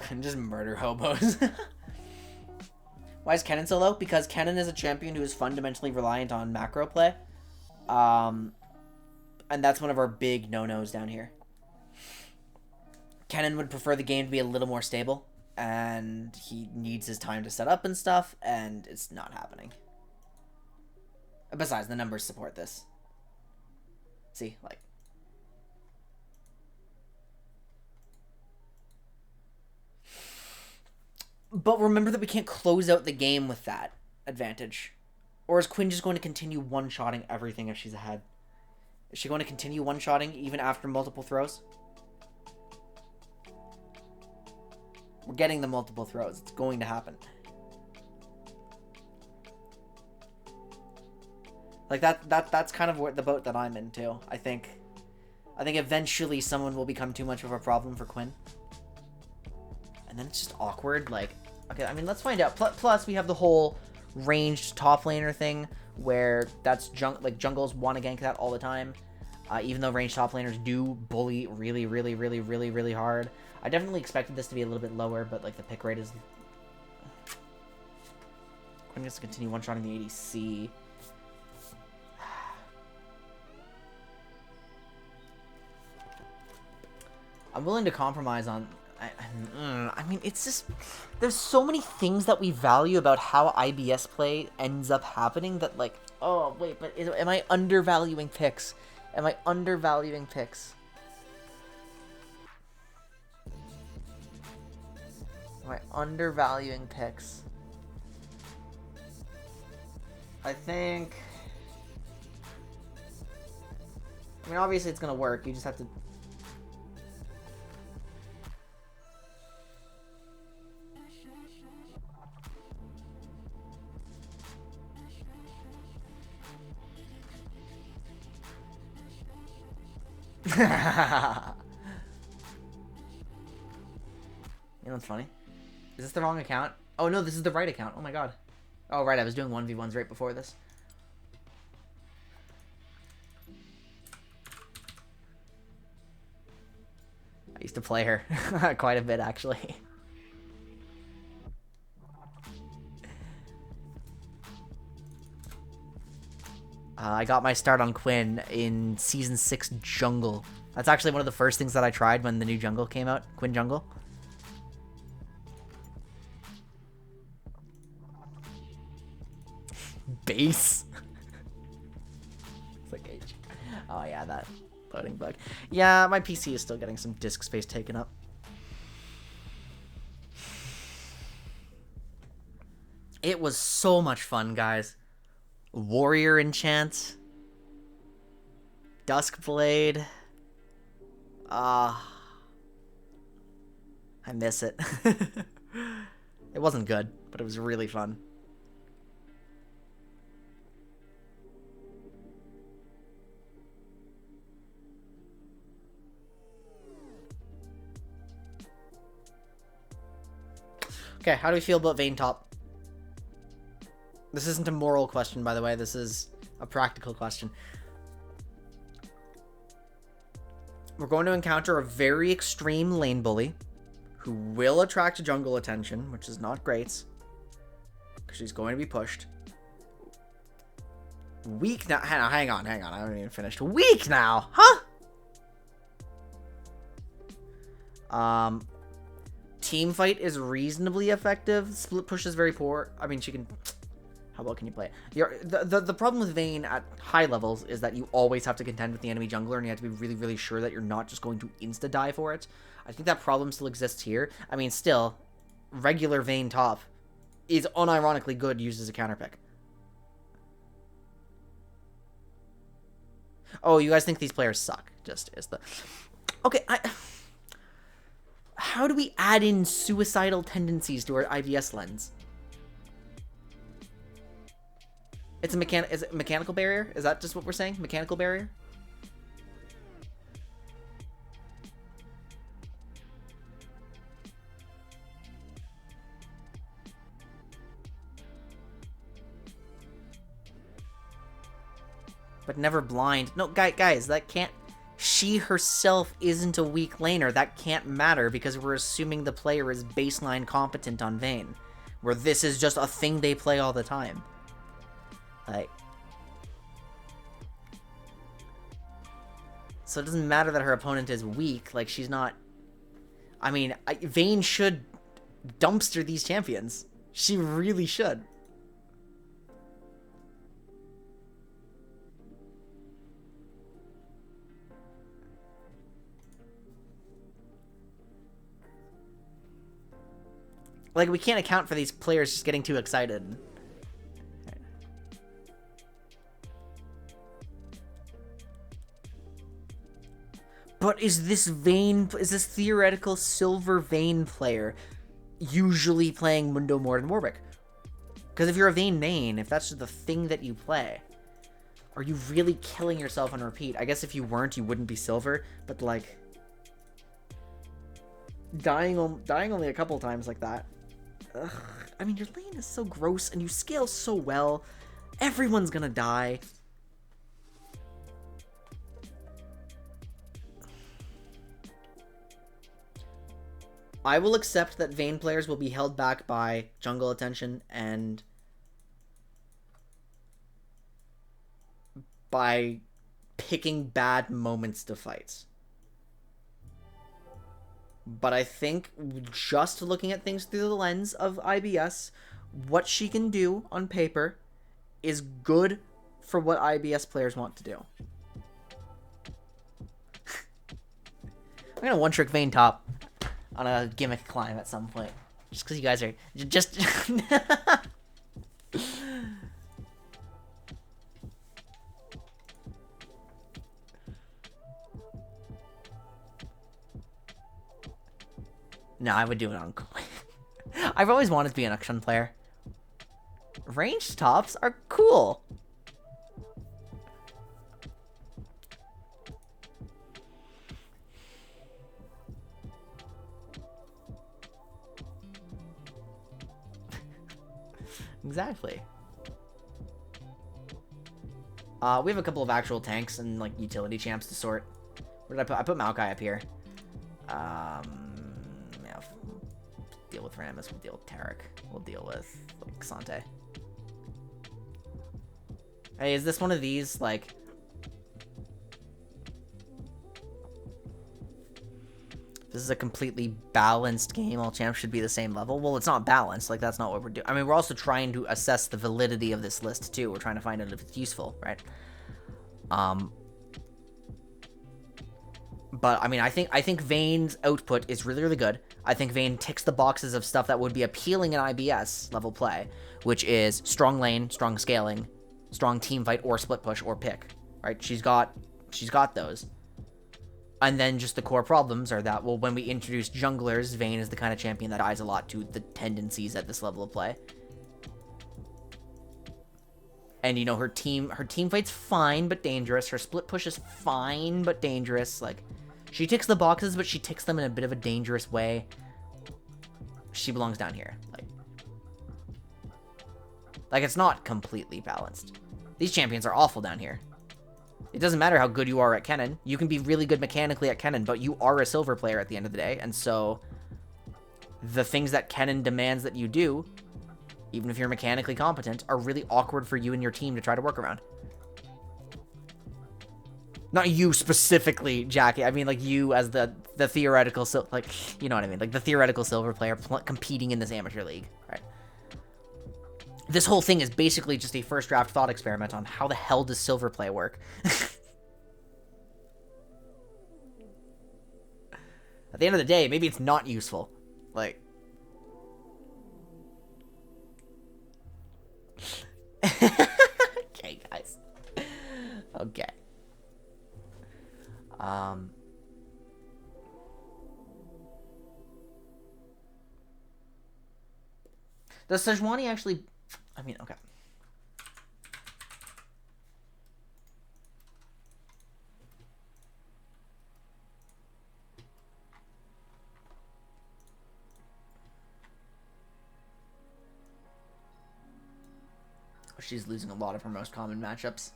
And just murder hobos. Why is Kennen so low? Because Kennen is a champion who is fundamentally reliant on macro play. And that's one of our big no-nos down here. Kennen would prefer the game to be a little more stable. and he needs his time to set up and stuff, and it's not happening. Besides, the numbers support this. See, like... But remember that we can't close out the game with that advantage. Or is Quinn just going to continue one-shotting everything if she's ahead? Is she going to continue one-shotting even after multiple throws? We're getting the multiple throws. It's going to happen. Like, that's kind of what the boat that I'm in, too. I think eventually someone will become too much of a problem for Quinn. And then it's just awkward. Like, okay, I mean, let's find out. Plus, we have the whole ranged top laner thing, where that's jungles want to gank that all the time. Even though ranged top laners do bully really, really, really, really, really hard. I definitely expected this to be a little bit lower, but like the pick rate is... Quinn gets to continue one-shotting the ADC. I'm willing to compromise on... I mean, it's just... There's so many things that we value about how IBS play ends up happening that, like... Oh, wait, but am I undervaluing picks? Am I undervaluing picks? Am I undervaluing picks? I think... I mean, obviously it's gonna work. You just have to... You know what's funny? Is this the wrong account? Oh no, this is the right account. Oh my god. Oh right, I was doing 1v1s right before this. I used to play her quite a bit, actually. I got my start on Quinn in Season 6 Jungle. That's actually one of the first things that I tried when the new Jungle came out. Quinn Jungle. Base? It's like H. Oh yeah, that loading bug. Yeah, my PC is still getting some disk space taken up. It was so much fun, guys. Warrior Enchant. Duskblade. I miss it. It wasn't good, but it was really fun. Okay, how do we feel about Vayne top? This isn't a moral question, by the way. This is a practical question. We're going to encounter a very extreme lane bully who will attract jungle attention, which is not great because she's going to be pushed. Weak now. Hang on. I haven't even finished. Weak now, huh? Team fight is reasonably effective. Split push is very poor. I mean, she can... How well can you play it? The problem with Vayne at high levels is that you always have to contend with the enemy jungler, and you have to be really, really sure that you're not just going to insta-die for it. I think that problem still exists here. I mean, still, regular Vayne top is unironically good used as a counter pick. Oh, you guys think these players suck? Just is the... Okay, how do we add in suicidal tendencies to our IBS lens? It's a is it mechanical barrier? Is that just what we're saying? Mechanical barrier? But never blind. No, guys, that can't... She herself isn't a weak laner. That can't matter because we're assuming the player is baseline competent on Vayne. Where this is just a thing they play all the time. Like... So it doesn't matter that her opponent is weak. Like, she's not... I mean, Vayne should dumpster these champions. She really should. Like, we can't account for these players just getting too excited. But is this theoretical silver Vayne player usually playing Mundo more than Warwick? Because if you're a Vayne main, if that's the thing that you play, are you really killing yourself on repeat? I guess if you weren't, you wouldn't be silver, but like, dying only a couple times like that. Ugh. I mean, your lane is so gross and you scale so well. Everyone's gonna die. I will accept that Vayne players will be held back by jungle attention and by picking bad moments to fight. But I think just looking at things through the lens of IBS, what she can do on paper is good for what IBS players want to do. I'm gonna one-trick Vayne top on a gimmick climb at some point. Just because you guys are... Just... No, I would do it on... I've always wanted to be an action player. Ranged tops are cool. Exactly. We have a couple of actual tanks and like utility champs to sort. Where did I put? I put Maokai up here. Yeah, deal with Ramus. We'll deal with Tarek. We'll deal with like, Sante. Hey, is this one of these like? This is a completely balanced game. All champs should be the same level. Well, it's not balanced. Like, that's not what we're doing. I mean, we're also trying to assess the validity of this list, too. We're trying to find out if it's useful, right? But, I mean, I think Vayne's output is really, really good. I think Vayne ticks the boxes of stuff that would be appealing in IBS level play, which is strong lane, strong scaling, strong team fight, or split push, or pick, right? She's got those. And then just the core problems are that, well, when we introduce junglers, Vayne is the kind of champion that dies a lot to the tendencies at this level of play. And, you know, her team fight's fine but dangerous. Her split push is fine but dangerous. Like, she ticks the boxes, but she ticks them in a bit of a dangerous way. She belongs down here. Like it's not completely balanced. These champions are awful down here. It doesn't matter how good you are at Kennen. You can be really good mechanically at Kennen, but you are a silver player at the end of the day. And so the things that Kennen demands that you do, even if you're mechanically competent, are really awkward for you and your team to try to work around. Not you specifically, Jackie. I mean, like, you as the theoretical, like, you know what I mean? Like, the theoretical silver player competing in this amateur league, right? This whole thing is basically just a first draft thought experiment on how the hell does silver play work. At the end of the day, maybe it's not useful. Like... Okay, guys. Okay. Does Sejuani actually... I mean, okay. She's losing a lot of her most common matchups.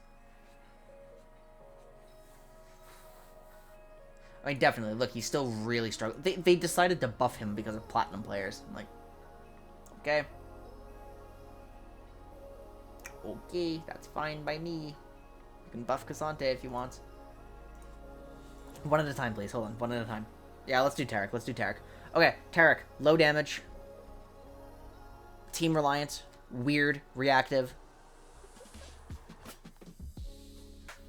I mean, definitely. Look, he's still really struggling. They decided to buff him because of platinum players. I'm like, okay. Okay, that's fine by me. You can buff Cassante if you want. One at a time, please. Hold on. One at a time. Yeah, let's do Tarek. Let's do Tarek. Okay, Tarek. Low damage. Team reliant, weird, reactive,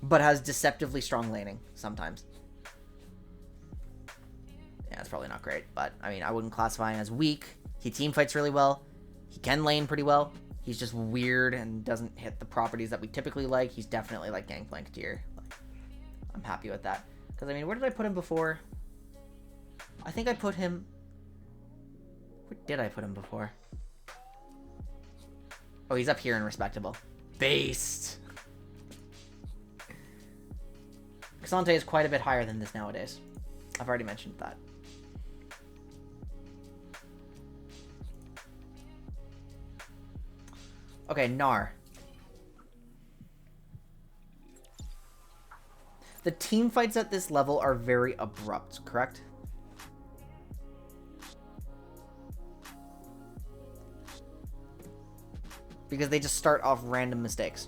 but has deceptively strong laning sometimes. Yeah, it's probably not great, but I mean, I wouldn't classify him as weak. He team fights really well. He can lane pretty well. He's just weird and doesn't hit the properties that we typically like. He's definitely like Gangplank tier. Like, I'm happy with that. Because, I mean, where did I put him before? I think I put him... Where did I put him before? Oh, he's up here in respectable. Based. Xante is quite a bit higher than this nowadays. I've already mentioned that. Okay, Gnar. The team fights at this level are very abrupt, correct? Because they just start off random mistakes.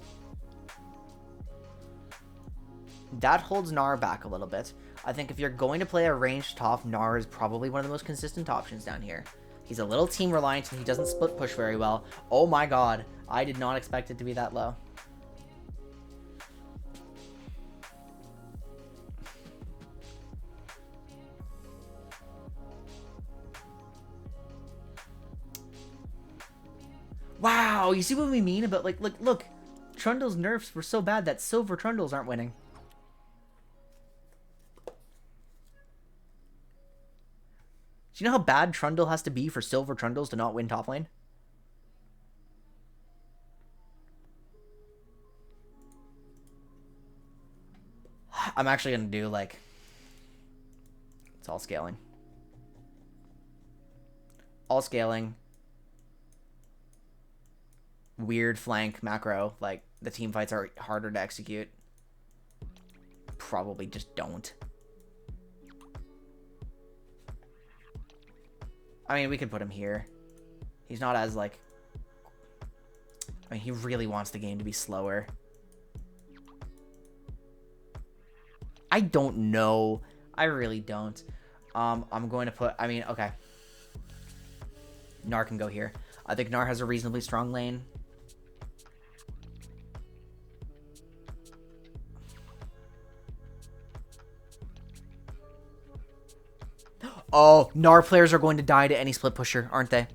That holds Gnar back a little bit. I think if you're going to play a ranged top, Gnar is probably one of the most consistent options down here. He's a little team reliant and he doesn't split push very well. Oh my god, I did not expect it to be that low. Wow, you see what we mean about, like, look. Trundle's nerfs were so bad that silver Trundles aren't winning. Do you know how bad Trundle has to be for silver Trundles to not win top lane? I'm actually going to do, like... It's all scaling. All scaling. Weird flank macro. Like, the team fights are harder to execute. Probably just don't. I mean, we could put him here. He's not as, like... I mean, he really wants the game to be slower. I don't know. I really don't. I'm going to put... I mean, okay. Gnar can go here. I think Gnar has a reasonably strong lane. Oh, Gnar players are going to die to any split pusher, aren't they?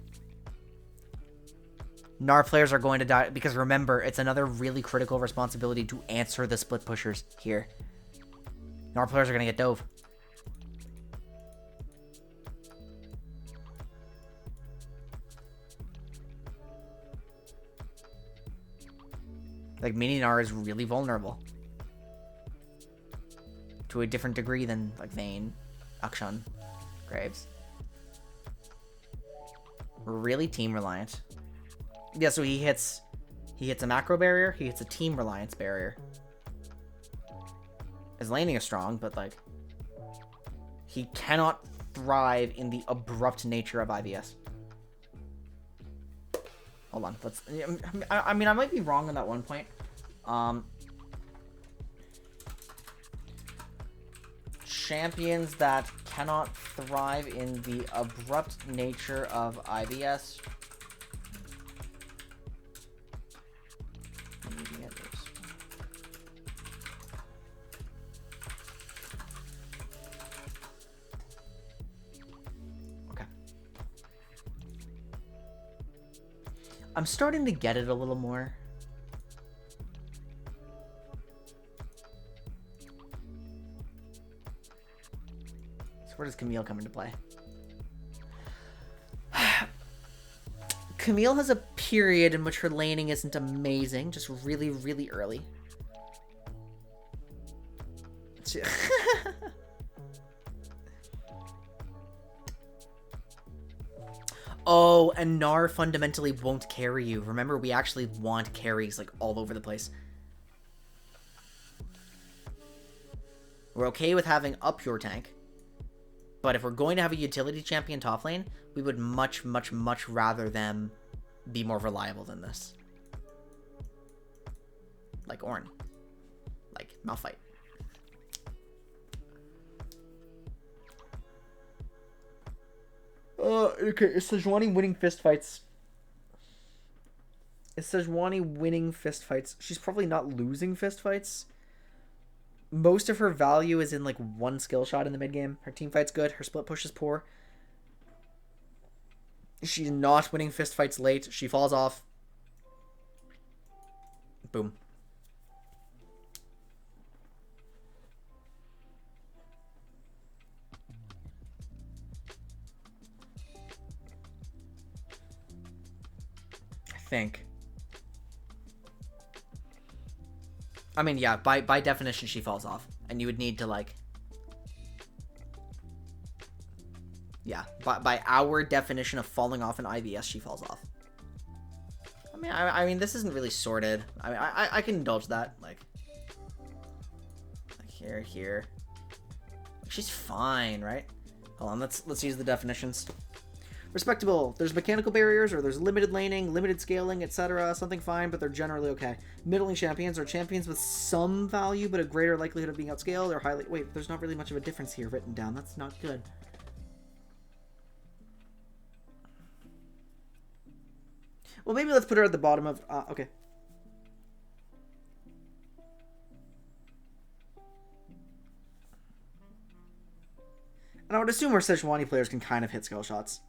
Gnar players are going to die because remember, it's another really critical responsibility to answer the split pushers here. Gnar players are going to get dove. Like, mini Gnar is really vulnerable. To a different degree than, like, Vayne, Akshan, Graves. Really team reliant. Yeah, so he hits a macro barrier, he hits a team reliance barrier. His laning is strong, but, like, he cannot thrive in the abrupt nature of IVS. Hold on, let's... I mean, I might be wrong on that one point. Champions that cannot thrive in the abrupt nature of IVS. Okay. I'm starting to get it a little more. Where does Camille come into play? Camille has a period in which her laning isn't amazing, just really, really early. Oh, and Gnar fundamentally won't carry you. Remember, we actually want carries, like, all over the place. We're okay with having a pure tank. But if we're going to have a utility champion top lane, we would much, much, much rather them be more reliable than this. Like Ornn. Like Malphite. Okay, is Sejuani winning fist fights? Is Sejuani winning fistfights? She's probably not losing fistfights. Most of her value is in like one skill shot in the mid game. Her team fight's good. Her split push is poor. She's not winning fistfights late. She falls off. Boom. I think. I mean, yeah, by definition, she falls off. And you would need to, like... Yeah, by our definition of falling off in IVS, she falls off. I mean, this isn't really sorted. I mean, I can indulge that. Like here. She's fine, right? Hold on, let's use the definitions. Respectable. There's mechanical barriers, or there's limited laning, limited scaling, etc. Something fine, but they're generally okay. Middling champions are champions with some value, but a greater likelihood of being outscaled or highly... Wait, there's not really much of a difference here written down. That's not good. Well, maybe let's put her at the bottom of... okay. And I would assume our Sejuani players can kind of hit skill shots.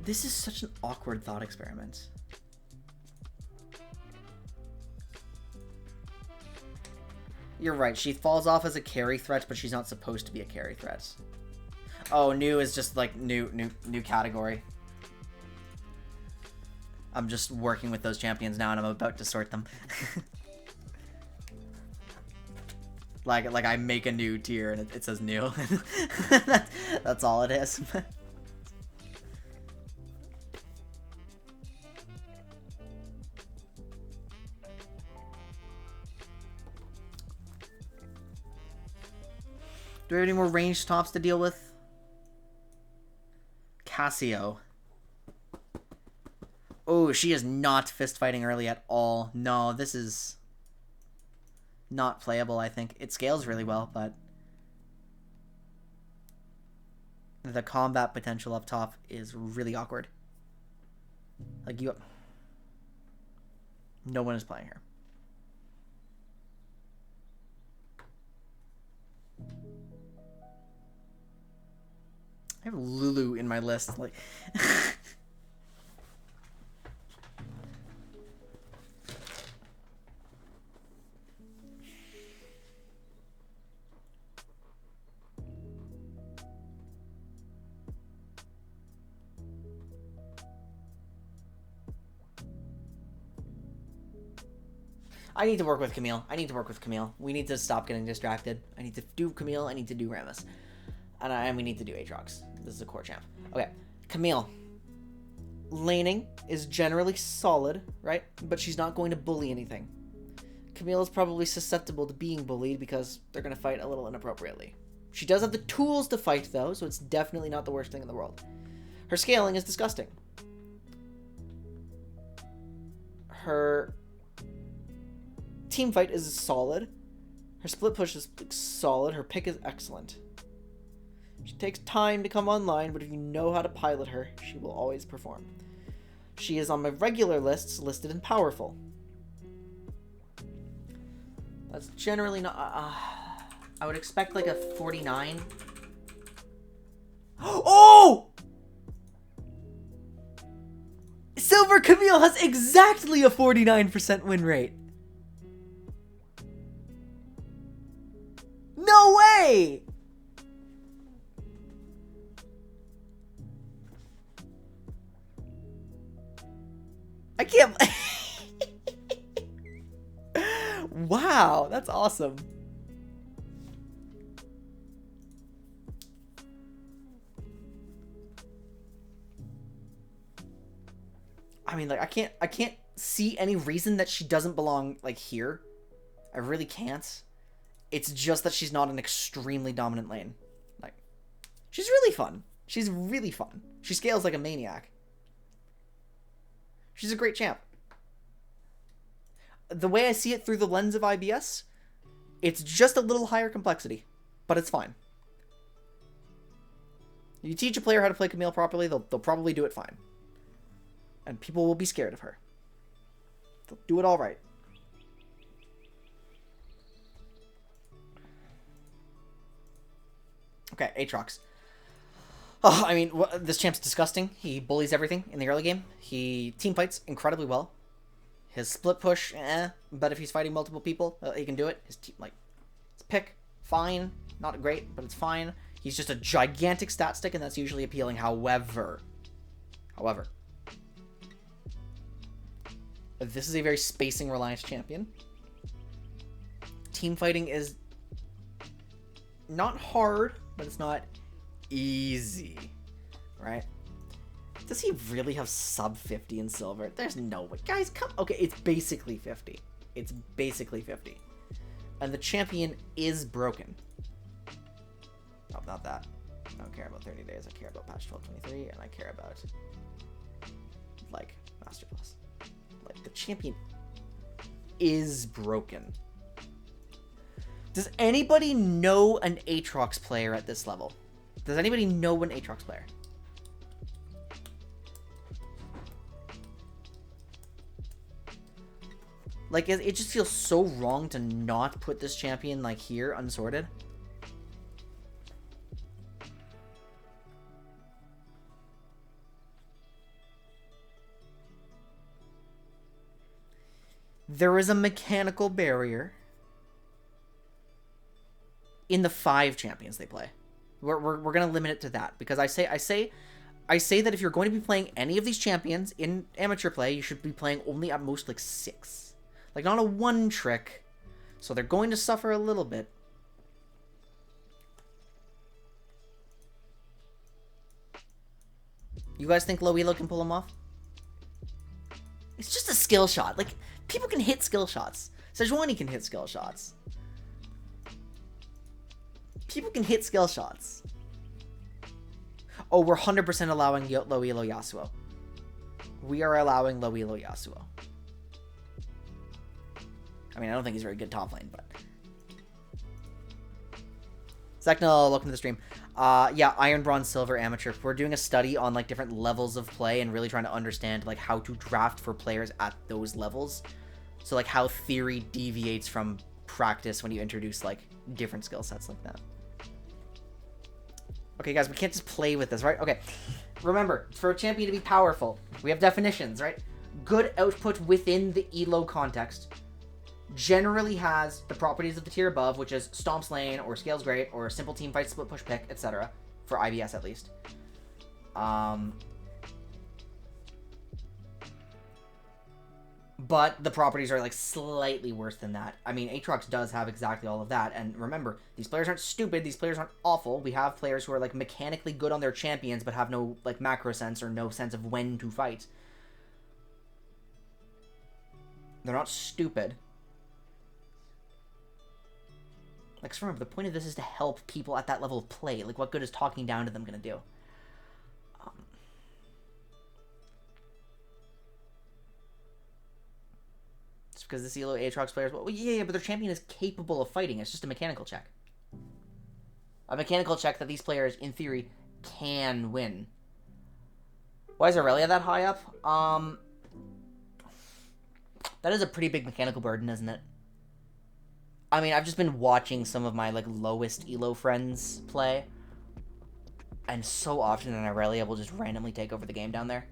This is such an awkward thought experiment. You're right, she falls off as a carry threat, but she's not supposed to be a carry threat. Oh, new is just like new category. I'm just working with those champions now and I'm about to sort them. like I make a new tier and it says new. That's all it is. Do we have any more ranged tops to deal with? Cassio. Oh, she is not fist fighting early at all. No, this is not playable, I think. It scales really well, but the combat potential up top is really awkward. Like, no one is playing her. I have Lulu in my list. Like, I need to work with Camille. We need to stop getting distracted. I need to do Camille. I need to do Rammus. And we need to do Aatrox. This is a core champ. Okay, Camille. Laning is generally solid, right? But she's not going to bully anything. Camille is probably susceptible to being bullied because they're going to fight a little inappropriately. She does have the tools to fight, though, so it's definitely not the worst thing in the world. Her scaling is disgusting. Her team fight is solid. Her split push is solid. Her pick is excellent. She takes time to come online, but if you know how to pilot her, she will always perform. She is on my regular lists, listed in powerful. That's generally not... I would expect like a 49. Oh! Silver Camille has exactly a 49% win rate. No way! I can't... Wow, that's awesome. I mean, like, I can't see any reason that she doesn't belong, like, here. I really can't. It's just that she's not an extremely dominant lane. Like, she's really fun. She's really fun. She scales like a maniac. She's a great champ. The way I see it through the lens of IBS, it's just a little higher complexity. but it's fine. You teach a player how to play Camille properly, they'll probably do it fine. And people will be scared of her. They'll do it all right. Okay, Aatrox. Oh, I mean, this champ's disgusting. He bullies everything in the early game. He team fights incredibly well. His split push, but if he's fighting multiple people, he can do it. His team, like, his pick, fine. Not great, but it's fine. He's just a gigantic stat stick, and that's usually appealing. However, this is a very spacing reliant champion. Team fighting is not hard, but it's not easy, right? Does he really have sub 50 in silver? There's no way. Guys, come. Okay, it's basically 50. It's basically 50. And the champion is broken. Oh, not that. I don't care about 30 days. I care about patch 1223, and I care about, like, Master Plus. Like, the champion is broken. Does anybody know an Aatrox player at this level? Does anybody know an Aatrox player? Like, it just feels so wrong to not put this champion, like, here, unsorted. There is a mechanical barrier in the 5 champions they play. We're gonna limit it to that, because I say that if you're going to be playing any of these champions in amateur play, you should be playing only at most like 6, like not a 1 trick. So they're going to suffer a little bit. You guys think low elo can pull him off? It's just a skill shot. Like, people can hit skill shots. Sejuani can hit skill shots. People can hit skill shots. Oh, we're 100% allowing low elo Yasuo. We are allowing low elo Yasuo. I mean, I don't think he's very good top lane, but... Zeknal, welcome to the stream. Yeah, Iron, Bronze, Silver, Amateur. We're doing a study on, like, different levels of play and really trying to understand, like, how to draft for players at those levels. So, like, how theory deviates from practice when you introduce, like, different skill sets like that. Okay, guys, we can't just play with this, right? Okay, remember, for a champion to be powerful, we have definitions, right? Good output within the elo context generally has the properties of the tier above, which is Stomps Lane, or Scales Great, or Simple Team Fight, Split Push Pick, etc. For IBS, at least. But the properties are, like, slightly worse than that. I mean, Aatrox does have exactly all of that. And remember, these players aren't stupid. These players aren't awful. We have players who are, like, mechanically good on their champions, but have no, like, macro sense or no sense of when to fight. They're not stupid. Like, so remember, the point of this is to help people at that level of play. Like, what good is talking down to them gonna do? Just because this elo Aatrox players, well, yeah, but their champion is capable of fighting. It's just a mechanical check. A mechanical check that these players, in theory, can win. Why is Aurelia that high up? That is a pretty big mechanical burden, isn't it? I mean, I've just been watching some of my, like, lowest elo friends play. And so often an Aurelia will just randomly take over the game down there.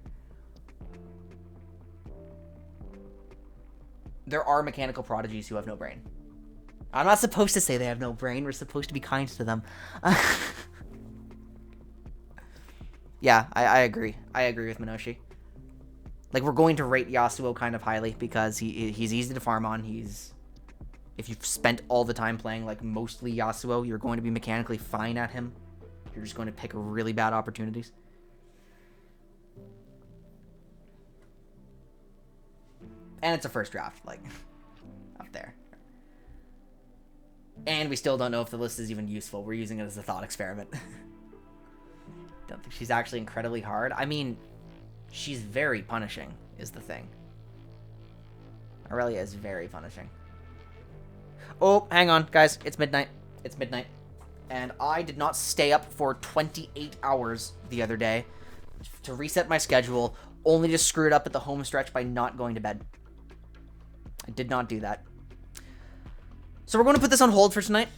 There are mechanical prodigies who have no brain. I'm not supposed to say they have no brain. We're supposed to be kind to them. Yeah, I agree. I agree with Minoshi. Like, we're going to rate Yasuo kind of highly because he's easy to farm on. If you've spent all the time playing, like, mostly Yasuo, you're going to be mechanically fine at him. You're just going to pick really bad opportunities. And it's a first draft, like, up there. And we still don't know if the list is even useful. We're using it as a thought experiment. Don't think she's actually incredibly hard. I mean, she's very punishing, is the thing. Aurelia is very punishing. Oh, hang on, guys. It's midnight. It's midnight. and I did not stay up for 28 hours the other day to reset my schedule, only to screw it up at the home stretch by not going to bed. I did not do that. So we're going to put this on hold for tonight.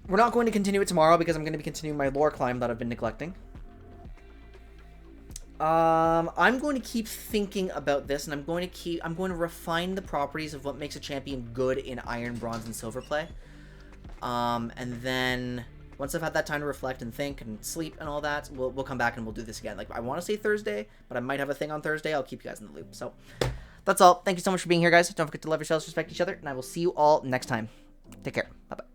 We're not going to continue it tomorrow because I'm going to be continuing my lore climb that I've been neglecting. I'm going to keep thinking about this, and I'm going to refine the properties of what makes a champion good in iron, bronze, and silver play. And then once I've had that time to reflect and think and sleep and all that, we'll come back and we'll do this again. Like, I want to say Thursday, but I might have a thing on Thursday. I'll keep you guys in the loop. So that's all. Thank you so much for being here, guys. Don't forget to love yourselves, respect each other, and I will see you all next time. Take care. Bye-bye.